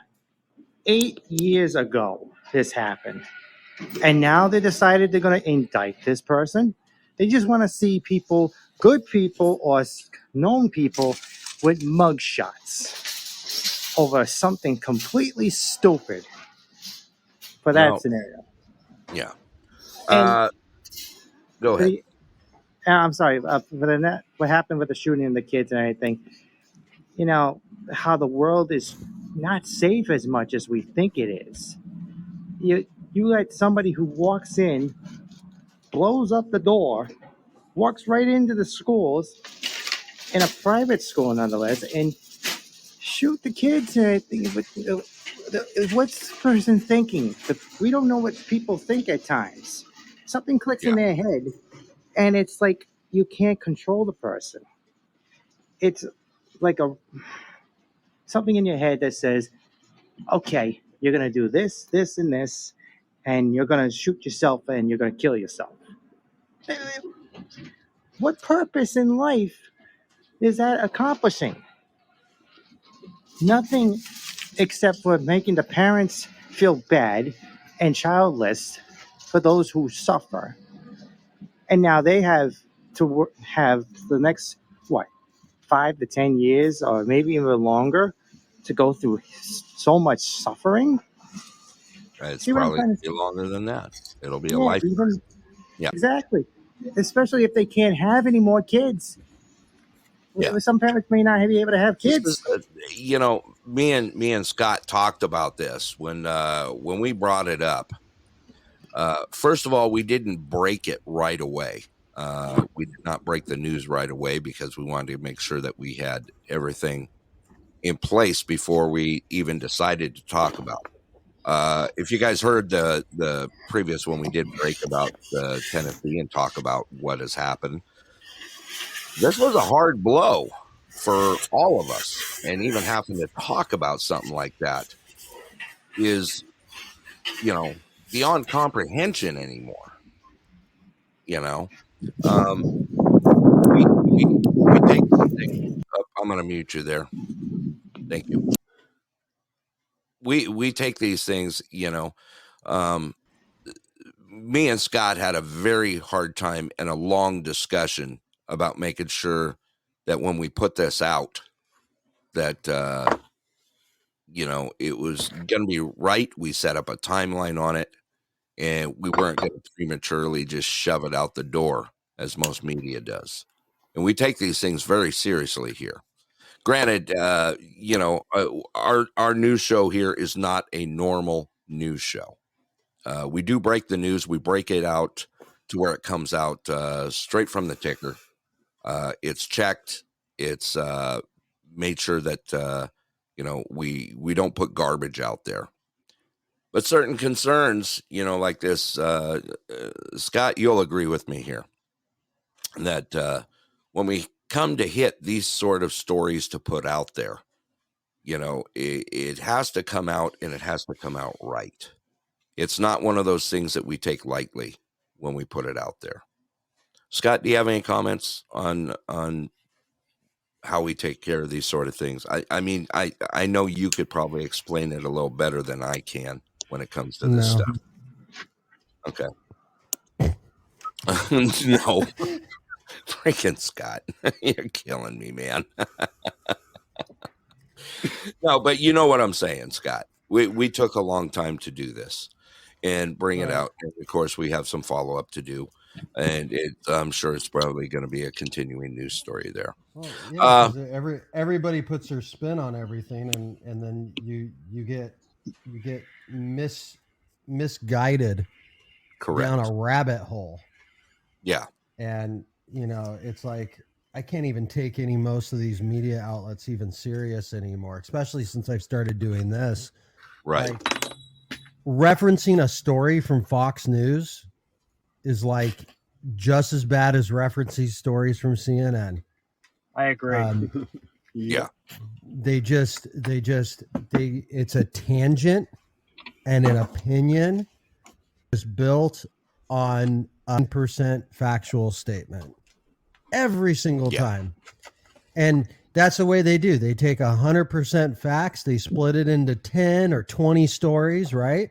8 years ago, this happened. And now they decided they're going to indict this person. They just want to see people, good people or known people, with mugshots over something completely stupid for that well, scenario. yeah. And Go ahead. I'm sorry, what happened with the shooting of the kids and everything, you know, how the world is not safe as much as we think it is. You let somebody who walks in, blows up the door, walks right into the schools, in a private school nonetheless, and shoot the kids and everything. But what's this person thinking? We don't know what people think at times. Something clicks Yeah. in their head, and it's like you can't control the person. It's like something in your head that says, "Okay, you're gonna do this, this, and this, and you're gonna shoot yourself, and you're gonna kill yourself." What purpose in life is that accomplishing? Nothing except for making the parents feel bad and childless for those who suffer. And now they have to have the next, what, 5 to 10 years or maybe even longer to go through so much suffering. It's See what I'm probably trying to be say? longer than that. It'll be a Yeah, lifetime. even Yeah. exactly. especially if they can't have any more kids. Yeah. Some parents may not be able to have kids. Me and Scott talked about this when we brought it up. First of all, we didn't break it right away. We did not break the news right away because we wanted to make sure that we had everything in place before we even decided to talk about it. If you guys heard the previous one, we did break about Tennessee and talk about what has happened. This was a hard blow for all of us, and even having to talk about something like that is, beyond comprehension anymore. We take these things. I'm going to mute you there. Thank you. We take these things. Me and Scott had a very hard time and a long discussion about making sure that when we put this out, that it was going to be right. We set up a timeline on it, and we weren't going to prematurely just shove it out the door as most media does. And we take these things very seriously here. Granted, our news show here is not a normal news show. We do break the news. We break it out to where it comes out straight from the ticker. It's checked. It's made sure that we don't put garbage out there. But certain concerns, like this, Scott, you'll agree with me here that when we come to hit these sort of stories to put out there, it has to come out, and it has to come out right. It's not one of those things that we take lightly when we put it out there. Scott, do you have any comments on how we take care of these sort of things? I know you could probably explain it a little better than I can when it comes to this stuff. Okay. No. Freaking Scott. You're killing me, man. No, but you know what I'm saying, Scott. We took a long time to do this and bring it out. And of course, we have some follow-up to do. And I'm sure it's probably going to be a continuing news story there. Well, yeah, 'cause everybody puts their spin on everything, and then you get misguided Correct. down a rabbit hole. Yeah. And it's like I can't even take most of these media outlets even serious anymore, especially since I've started doing this. Right. Like, referencing a story from Fox News is like just as bad as referencing stories from CNN. I agree. Yeah. It's a tangent and an opinion is built on 1% factual statement every single time. And that's the way they do. They take 100% facts, they split it into 10 or 20 stories, right?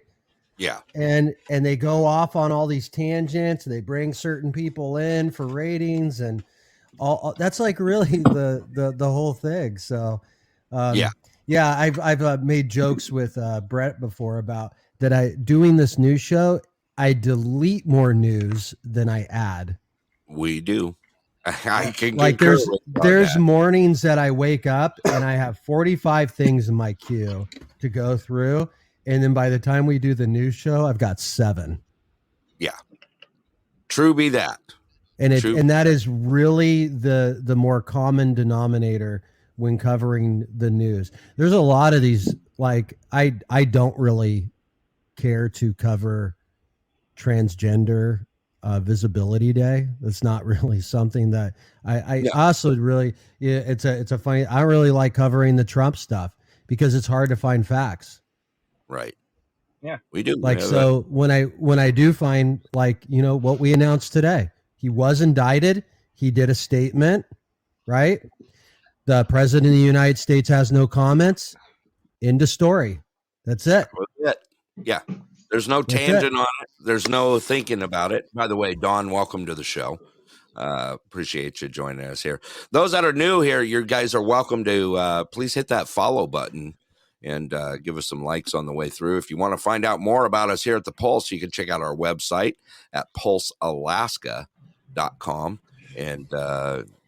Yeah. And they go off on all these tangents. They bring certain people in for ratings and all. That's like really the whole thing. So, I've made jokes with Brett before about that. Doing this news show, I delete more news than I add. We do. I can like there's mornings that I wake up and I have 45 things in my queue to go through. And then by the time we do the news show, I've got 7. Yeah. True be that. And that is really the more common denominator when covering the news. There's a lot of these, like I don't really care to cover transgender visibility day. That's not really something that I also really, it's a funny, I don't really like covering the Trump stuff because it's hard to find facts. Right. Yeah, we do. Like, so when I do find, like, what we announced today, he was indicted. He did a statement, right? The president of the United States has no comments. End of story. That's it. Yeah. There's no tangent on it. There's no thinking about it. By the way, Dawn, welcome to the show. Appreciate you joining us here. Those that are new here, you guys are welcome to please hit that follow button and give us some likes on the way through. If you want to find out more about us here at the Pulse, you can check out our website at Pulse Alaska. and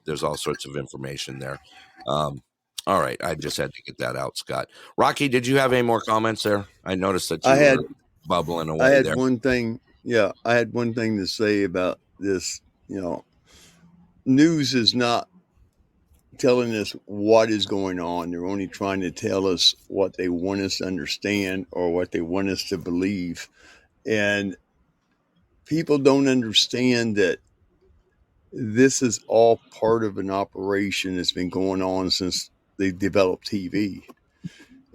there's all sorts of information there. All right, I just had to get that out, Scott. Rocky, did you have any more comments there? I noticed that I you had were bubbling I away had there. one thing. Yeah, I had one thing to say about this. News is not telling us what is going on. They're only trying to tell us what they want us to understand or what they want us to believe. And people don't understand that this is all part of an operation that's been going on since they developed TV.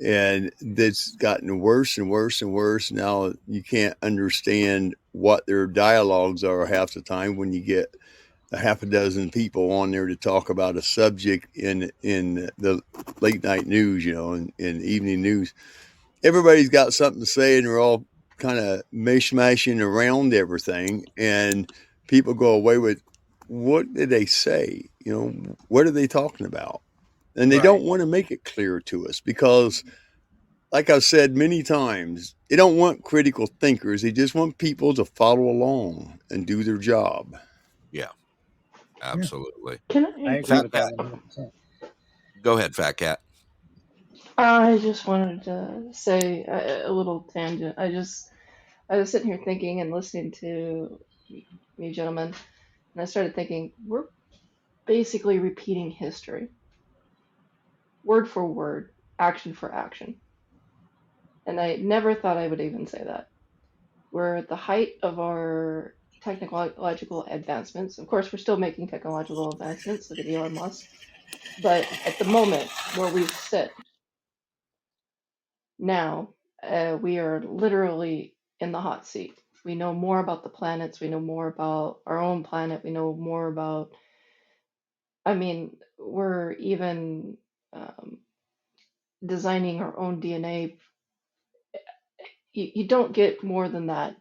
And that's gotten worse and worse and worse. Now you can't understand what their dialogues are half the time when you get a half a dozen people on there to talk about a subject in the late night news, in evening news. Everybody's got something to say, and they're all kind of mashing around everything, and people go away with, what did they say? What are they talking about? And they don't want to make it clear to us because, like I've said many times, they don't want critical thinkers. They just want people to follow along and do their job. Yeah, absolutely. Can I I? agree with that 100%. Go ahead, Fat Cat. I just wanted to say a little tangent. I was sitting here thinking and listening to you gentlemen, and I started thinking we're basically repeating history, word for word, action for action. And I never thought I would even say that. We're at the height of our technological advancements. Of course, we're still making technological advancements. Look at Elon Musk. But at the moment where we sit now, we are literally in the hot seat. We know more about the planets. We know more about our own planet. We know more about, I mean, we're even designing our own DNA. You don't get more than that.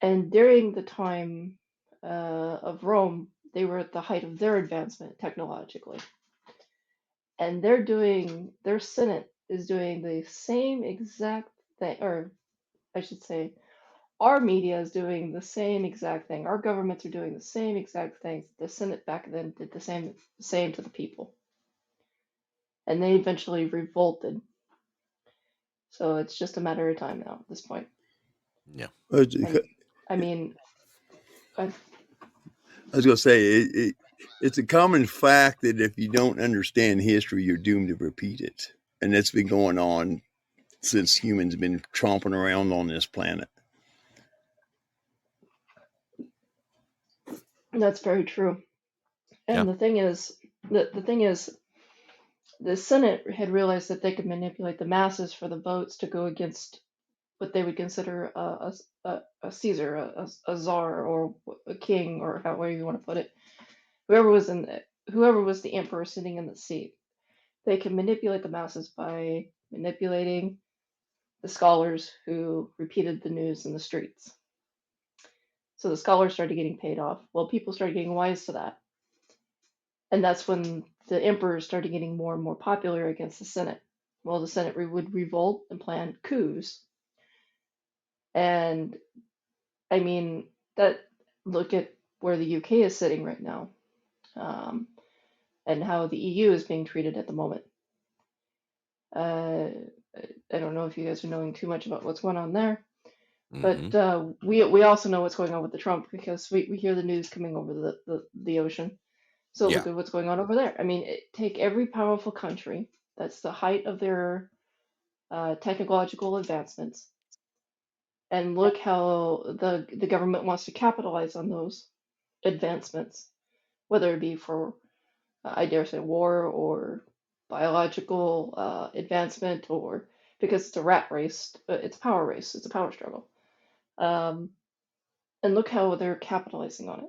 And during the time of Rome, they were at the height of their advancement technologically. And their Senate is doing the same exact thing, or I should say, our media is doing the same exact thing. Our governments are doing the same exact things. The Senate back then did the same to the people. And they eventually revolted. So it's just a matter of time now at this point. Yeah. And, I mean, I was going to say, it's a common fact that if you don't understand history, you're doomed to repeat it. And that's been going on since humans have been tromping around on this planet. that's very true. And Yeah. the thing is, the Senate had realized that they could manipulate the masses for the votes to go against what they would consider a Caesar, a czar, or a king, or however you want to put it. Whoever was the emperor sitting in the seat, they could manipulate the masses by manipulating the scholars who repeated the news in the streets. So the scholars started getting paid off. Well, people started getting wise to that. And that's when the emperors started getting more and more popular against the Senate. Well, the Senate would revolt and plan coups. And I mean, look at where the UK is sitting right now, and how the EU is being treated at the moment. I don't know if you guys are knowing too much about what's going on there, but we also know what's going on with the Trump, because we hear the news coming over the ocean. So look at what's going on over there. I mean, take every powerful country that's the height of their technological advancements, and look how the government wants to capitalize on those advancements, whether it be for, I dare say, war or biological advancement, or because it's a rat race, it's a power race, it's a power struggle. And look how they're capitalizing on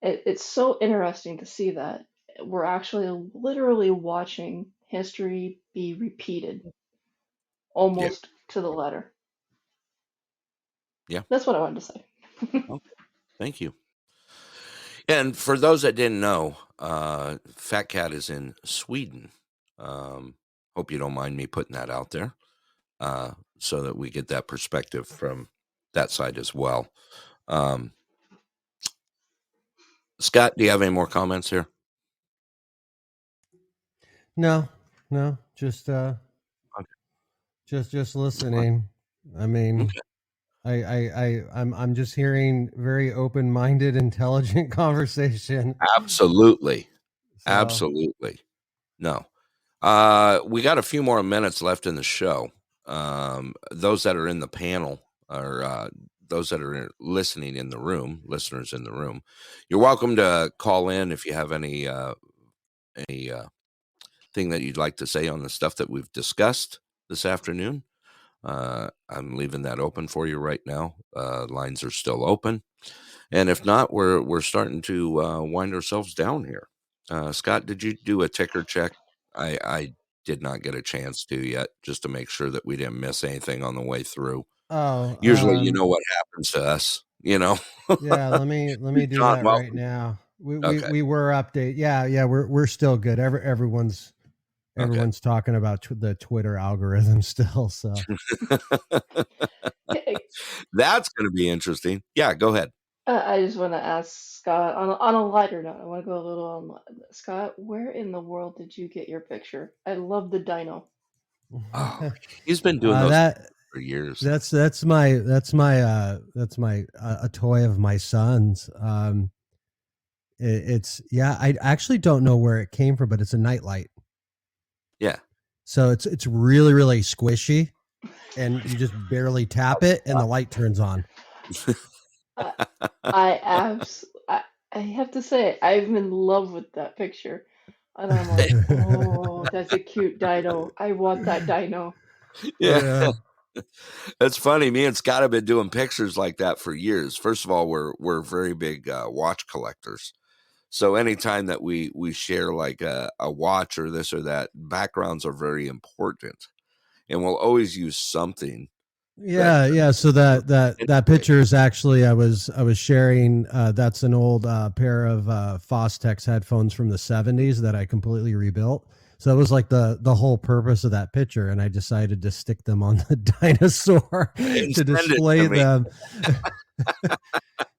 it. It's so interesting to see that we're actually literally watching history be repeated almost to the letter. Yeah. That's what I wanted to say. Okay. Thank you. And for those that didn't know, Fat Cat is in Sweden. Hope you don't mind me putting that out there, so that we get that perspective from that side as well. Scott, do you have any more comments here? No, just just listening. I mean, I'm just hearing very open-minded, intelligent conversation. Absolutely. So Absolutely. No. We got a few more minutes left in the show. Those that are in the panel or those that are listening in the room, listeners in the room, you're welcome to call in if you have any thing that you'd like to say on the stuff that we've discussed this afternoon. I'm leaving that open for you right now. Lines are still open, and if not, we're starting to wind ourselves down here. Scott, did you do a ticker check? I did not get a chance to yet, just to make sure that we didn't miss anything on the way through. oh, Usually, you know what happens to us. yeah, let me do John, that right welcome. now. Okay. We were update. Yeah, we're still good. Everyone's Okay. talking about the Twitter algorithm still. So That's going to be interesting. Yeah, go ahead. I just want to ask Scott on a lighter note. I want to go a little on Scott. Where in the world did you get your picture? I love the dino. Oh, he's been doing those for years. that's my a toy of my son's. It's I actually don't know where it came from, but it's a nightlight. Yeah. So it's really, really squishy, and you just barely tap it and the light turns on. I have to say, I'm in love with that picture. And I'm like, oh, that's a cute dino. I want that dino. Yeah. It's funny. Me and Scott have been doing pictures like that for years. First of all, we're very big watch collectors. So anytime that we share like a watch or this or that, backgrounds are very important, and we'll always use something. Yeah. So that picture is actually I was sharing. That's an old pair of Fostex headphones from the '70s that I completely rebuilt. So it was like the whole purpose of that picture, and I decided to stick them on the dinosaur to display them.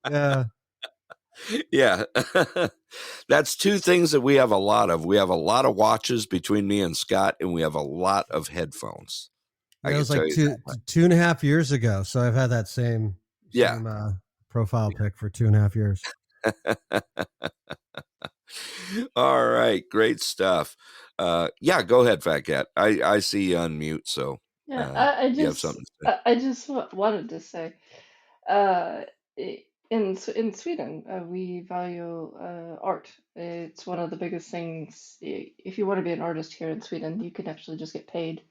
Yeah. Yeah. That's two things that we have a lot of. We have a lot of watches between me and Scott, and we have a lot of headphones. That was like 2.5 years ago. So I've had that same profile pic for 2.5 years. All right, great stuff. Yeah, go ahead, Fat Cat. I see you unmute, so Yeah, you have something to say. I just wanted to say, uh, in Sweden, we value art. It's one of the biggest things. If you want to be an artist here in Sweden, you can actually just get paid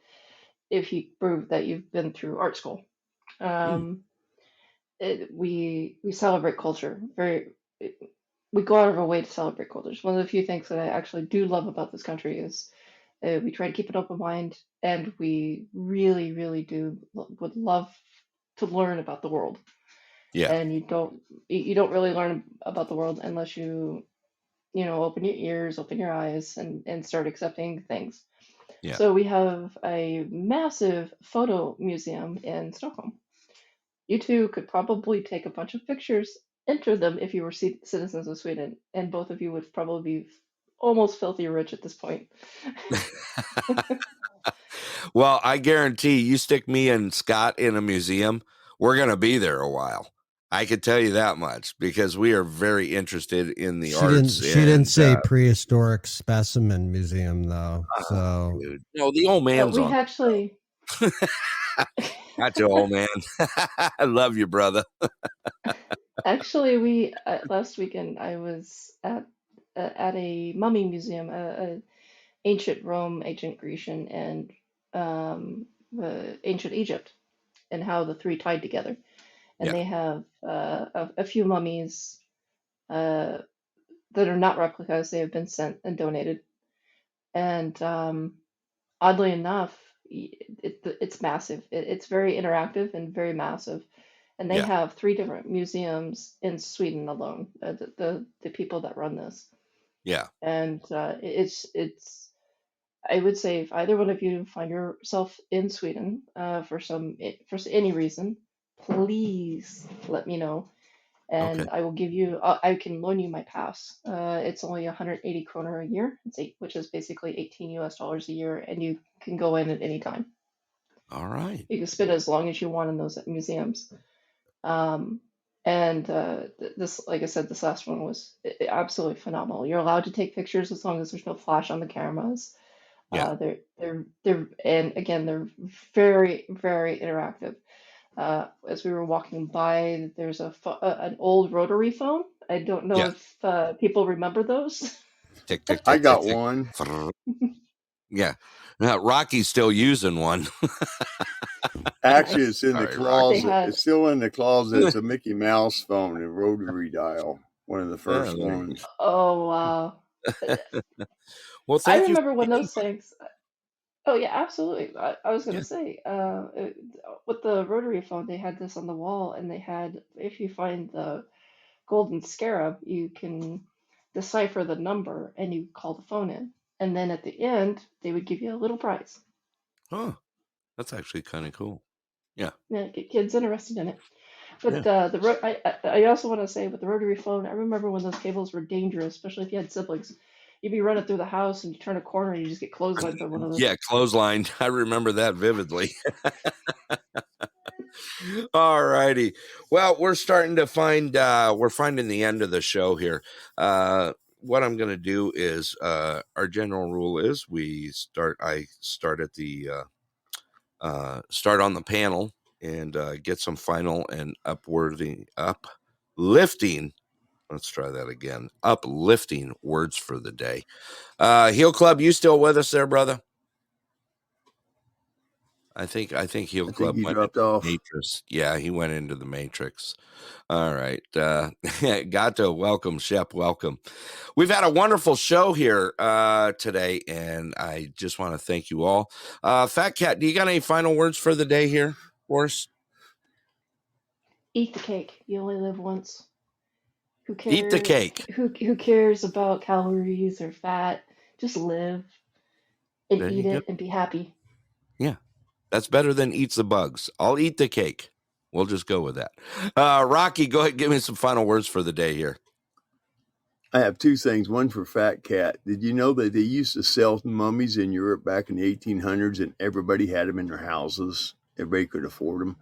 if you prove that you've been through art school. We celebrate culture we go out of our way to celebrate culture. It's one of the few things that I actually do love about this country is we try to keep an open mind, and we really, really would love to learn about the world. Yeah. And you don't really learn about the world unless you open your ears, open your eyes, and start accepting things. Yeah. So we have a massive photo museum in Stockholm. You two could probably take a bunch of pictures, enter them if you were citizens of Sweden, and both of you would probably be almost filthy rich at this point. Well, I guarantee you stick me and Scott in a museum, we're going to be there a while. I could tell you that much because we are very interested in the arts. She didn't say prehistoric specimen museum though. So dude. No, the old man's we on. Actually, not too old man. I love you, brother. Actually, we last weekend I was at a mummy museum, ancient Rome, ancient Grecian, and ancient Egypt, and how the three tied together. And they have a few mummies that are not replicas. They have been sent and donated. And oddly enough, it's massive. It's very interactive and very massive. And they have 3 different museums in Sweden alone. The people that run this. Yeah. And it's. I would say if either one of you find yourself in Sweden for any reason, please let me know. and Okay. I will give you. I can loan you my pass. It's only 180 kroner a year. Which is basically 18 US dollars a year, and you can go in at any time. All right. You can spend as long as you want in those museums. Um, and this, like I said, this last one was absolutely phenomenal. You're allowed to take pictures as long as there's no flash on the cameras. Yeah. And again, they're very, very interactive. As we were walking by, there's an old rotary phone. I don't know Yeah. if people remember those. Tick, tick, tick, I tick, got tick. one. Yeah. Rocky's still using one. Actually, Nice. it's in the Sorry, Rocky. closet. They had- It's still in the closet. It's a Mickey Mouse phone, a rotary dial, one of the first there you go. ones. Oh wow! Well, I thank you. remember when those things. Oh yeah, absolutely. I was Yeah. gonna say, with the rotary phone, they had this on the wall, and they had, if you find the golden scarab, you can decipher the number, and you call the phone in, and then at the end, they would give you a little prize. Huh. That's actually kind of cool. Yeah. Yeah, get kids interested in it. Yeah. But I also want to say with the rotary phone, I remember when those cables were dangerous, especially if you had siblings. You'd be running through the house and you turn a corner and you just get clotheslined by one of those. Yeah. Clothesline. I remember that vividly. All righty. Well, we're starting to find, we're finding the end of the show here. What I'm going to do is, our general rule is I start at the, start on the panel and get some final and uplifting. Let's try that again. Uplifting words for the day. Heel Club, you still with us there, brother? I think Heel Club he went dropped into off. the Matrix. Yeah, he went into the Matrix. All right. Got to welcome, Shep. Welcome. We've had a wonderful show here today, and I just want to thank you all. Fat Cat, do you got any final words for the day here for us? Eat the cake. You only live once. Who cares? Eat the cake. Who cares about calories or fat? Just live and There eat you go. it and be happy. Yeah, that's better than eats the bugs. I'll eat the cake. We'll just go with that. Rocky, go ahead and give me some final words for the day here. I have two things. One for Fat Cat. Did you know that they used to sell mummies in Europe back in the 1800s and everybody had them in their houses? Everybody could afford them.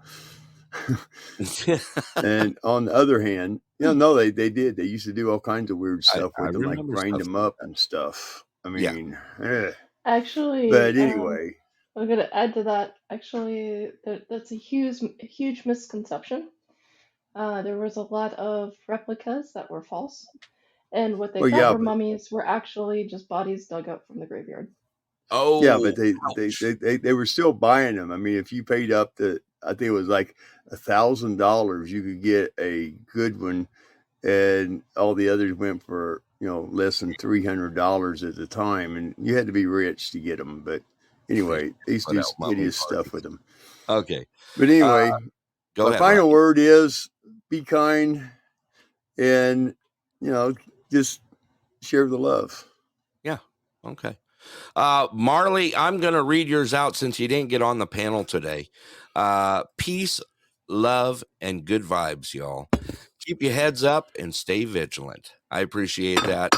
And on the other hand, no, they did. They used to do all kinds of weird stuff with them, like grind them up and stuff. I mean, Actually, but anyway. I'm going to add to that. Actually, that's a huge misconception. There was a lot of replicas that were false, and what they thought were mummies were actually just bodies dug up from the graveyard. Oh, yeah, but they were still buying them. I mean, if you paid up I think it was like $1,000, you could get a good one, and all the others went for less than $300 at the time, and you had to be rich to get them. But anyway, they used to do hideous stuff with them. Okay, but anyway, go ahead. Final word is be kind, and just share the love. Yeah. Okay. Marley, I'm going to read yours out since you didn't get on the panel today. Peace, love, and good vibes, y'all. Keep your heads up and stay vigilant. I appreciate that,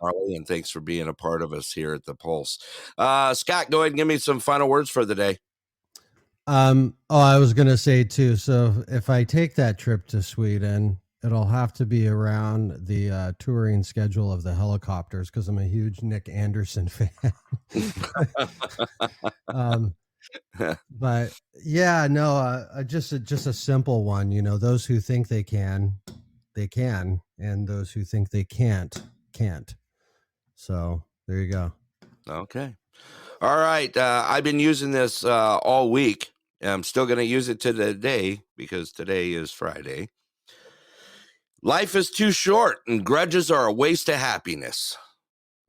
Marley, and thanks for being a part of us here at the Pulse. Scott, go ahead and give me some final words for the day. I was going to say too, so if I take that trip to Sweden, it'll have to be around the touring schedule of the helicopters because I'm a huge Nick Anderson fan. But yeah, no, just a simple one. Those who think they can, and those who think they can't. So there you go. Okay. All right. I've been using this all week. I'm still going to use it to today because today is Friday. Life is too short and grudges are a waste of happiness.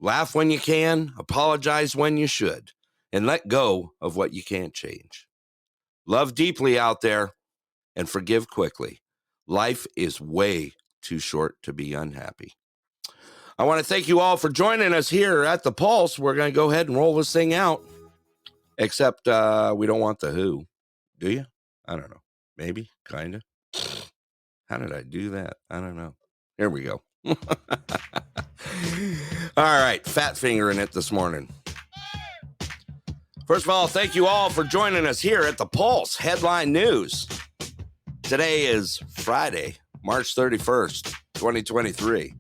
Laugh when you can, apologize when you should, and let go of what you can't change. Love deeply out there and forgive quickly. Life is way too short to be unhappy. I want to thank you all for joining us here at the Pulse. We're going to go ahead and roll this thing out, except we don't want the Who. Do you? I don't know. Maybe, kind of. How did I do that? I don't know. Here we go. All right, fat fingering it this morning. First of all, thank you all for joining us here at the Pulse Headline News. Today is Friday, March 31st, 2023.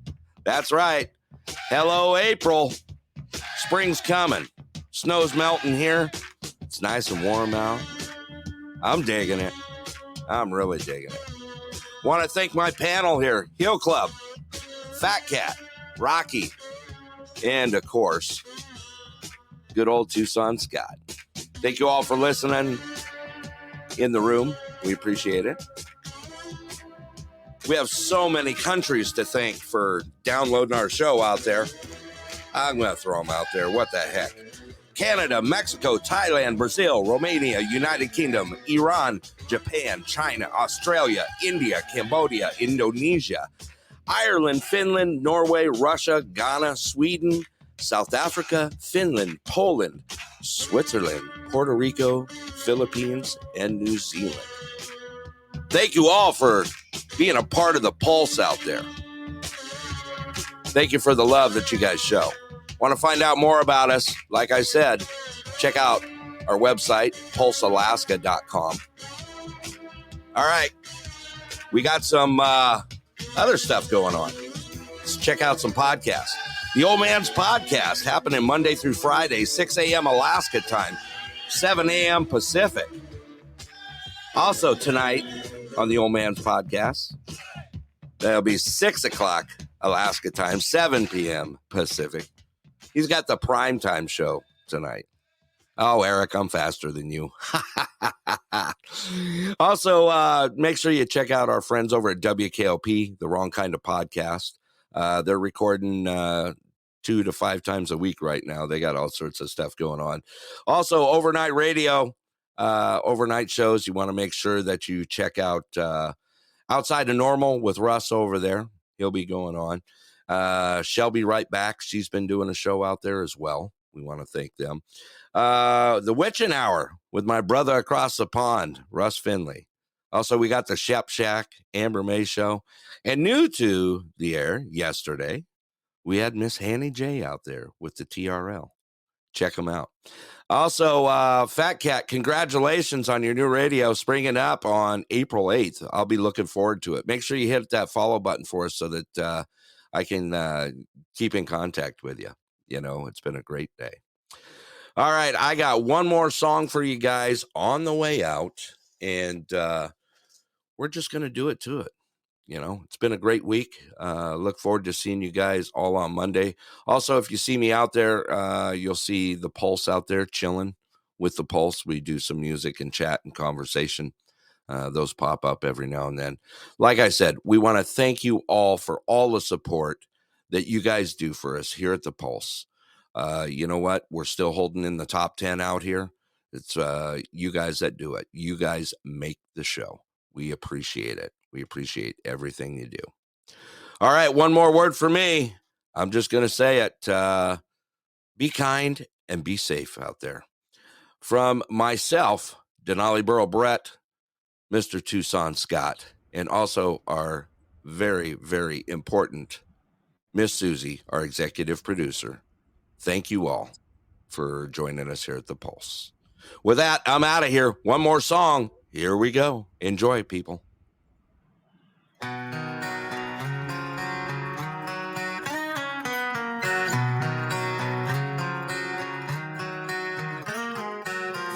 That's right. Hello, April. Spring's coming. Snow's melting here. It's nice and warm out. I'm digging it. I'm really digging it. Want to thank my panel here, Heel Club, Fat Cat, Rocky, and, of course, good old Tucson Scot. Thank you all for listening in the room. We appreciate it. We have so many countries to thank for downloading our show out there. I'm going to throw them out there. What the heck? Canada, Mexico, Thailand, Brazil, Romania, United Kingdom, Iran, Japan, China, Australia, India, Cambodia, Indonesia, Ireland, Finland, Norway, Russia, Ghana, Sweden, South Africa, Finland, Poland, Switzerland, Puerto Rico, Philippines, and New Zealand. Thank you all for being a part of the Pulse out there. Thank you for the love that you guys show. Want to find out more about us? Like I said, check out our website, pulsealaska.com. All right. We got some other stuff going on. Let's check out some podcasts. The Old Man's Podcast happening Monday through Friday, 6 a.m. Alaska time, 7 a.m. Pacific. Also tonight on the Old Man's Podcast, that'll be 6 o'clock Alaska time, 7 p.m. Pacific. He's got the primetime show tonight. Oh, Eric, I'm faster than you. Also, make sure you check out our friends over at WKLP, The Wrong Kind of Podcast. They're recording 2 to 5 times a week right now. They got all sorts of stuff going on. Also, overnight radio, overnight shows. You want to make sure that you check out Outside of Normal with Russ over there. He'll be going on. She'll be right back. She's been doing a show out there as well. We want to thank them. The Witching Hour with my brother across the pond, Russ Finley. Also, we got the Shep Shack, Amber May show. And new to the air yesterday, we had Miss Hanny J out there with the TRL. Check them out. Also, Fat Cat, congratulations on your new radio springing up on April 8th. I'll be looking forward to it. Make sure you hit that follow button for us so that I can keep in contact with you. You know, it's been a great day. All right, I got one more song for you guys on the way out, and we're just going to do it to it. You know, it's been a great week. Look forward to seeing you guys all on Monday. Also, if you see me out there, you'll see the Pulse out there chilling with the Pulse. We do some music and chat and conversation. Those pop up every now and then. Like I said, we want to thank you all for all the support that you guys do for us here at the Pulse. You know what? We're still holding in the top 10 out here. It's you guys that do it. You guys make the show. We appreciate it. We appreciate everything you do. All right, one more word for me. I'm just going to say it. Be kind and be safe out there. From myself, Denali Burrow Brett, Mr. Tucson Scot, and also our very, very important Miss Susie, our executive producer. Thank you all for joining us here at the Pulse. With that, I'm out of here. One more song. Here we go. Enjoy, people.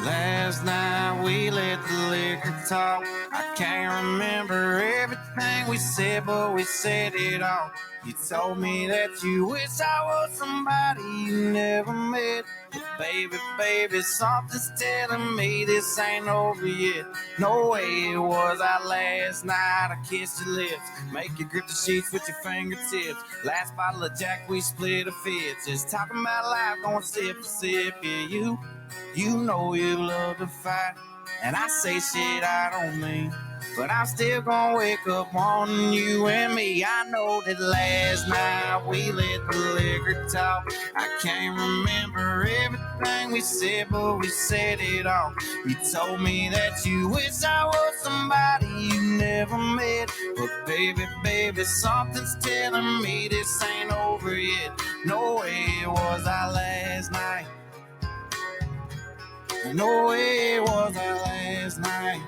Last night we let the liquor talk. I can't remember everything we said, but we said it all. You told me that you wish I was somebody you never met. But baby, something's telling me this ain't over yet. No way it was out last night. I kissed your lips, make you grip the sheets with your fingertips. Last bottle of Jack, we split a fifth. Just talking about life, going sip for sip. Yeah, you know you love to fight, and I say shit I don't mean, but I'm still gonna wake up wanting you and me. I know that last night we let the liquor talk. I can't remember everything we said, but we said it all. You told me that you wish I was somebody you never met, but But baby, baby, something's telling me this ain't over yet. No way it was our last night. No way it was our last night.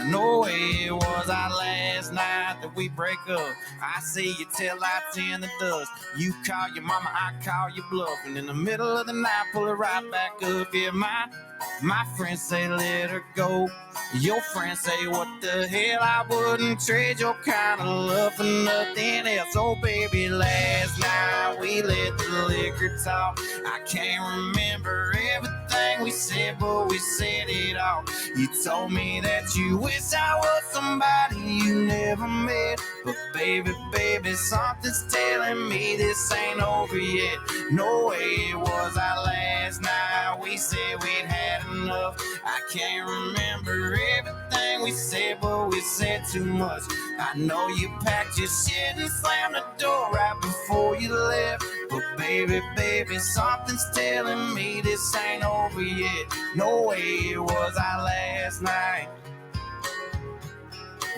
No way it was our last night that we break up. I see you till I in the dust. You call your mama, I call your bluff. And in the middle of the night, pull it right back up. Yeah, my friends say let her go. Your friends say what the hell, I wouldn't trade your kind of love for nothing else. Oh baby, last night we let the liquor talk. I can't remember everything we said, but we said it all. You told me that you wish I was somebody you never met. But baby, baby, something's telling me this ain't over yet. No way it was our last night. We said we'd had enough. I can't remember everything we said, but we said too much. I know you packed your shit and slammed the door right before you left. But baby, baby, something's telling me this ain't over yet. No way it was our last night.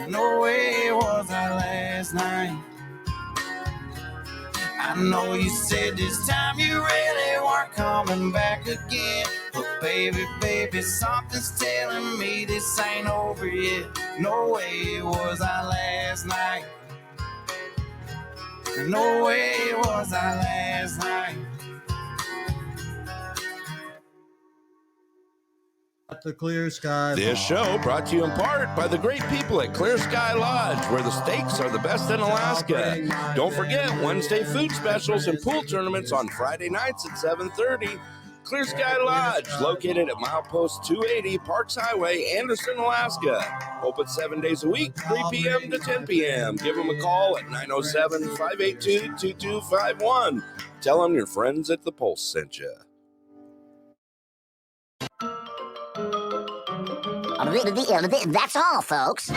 No way it was our last night. I know you said this time you really weren't coming back again. But baby, baby, something's telling me this ain't over yet. No way it was our last night. No way it was our last night. At the Clear Sky. This show brought to you in part by the great people at Clear Sky Lodge, where the steaks are the best in Alaska. Don't forget Wednesday food specials and pool tournaments on Friday nights at 7:30. Clear Sky Lodge, located at milepost 280 Parks Highway, Anderson, Alaska. Open 7 days a week, 3 p.m. to 10 p.m. Give them a call at 907-582-2251. Tell them your friends at the Pulse sent you. That's all, folks.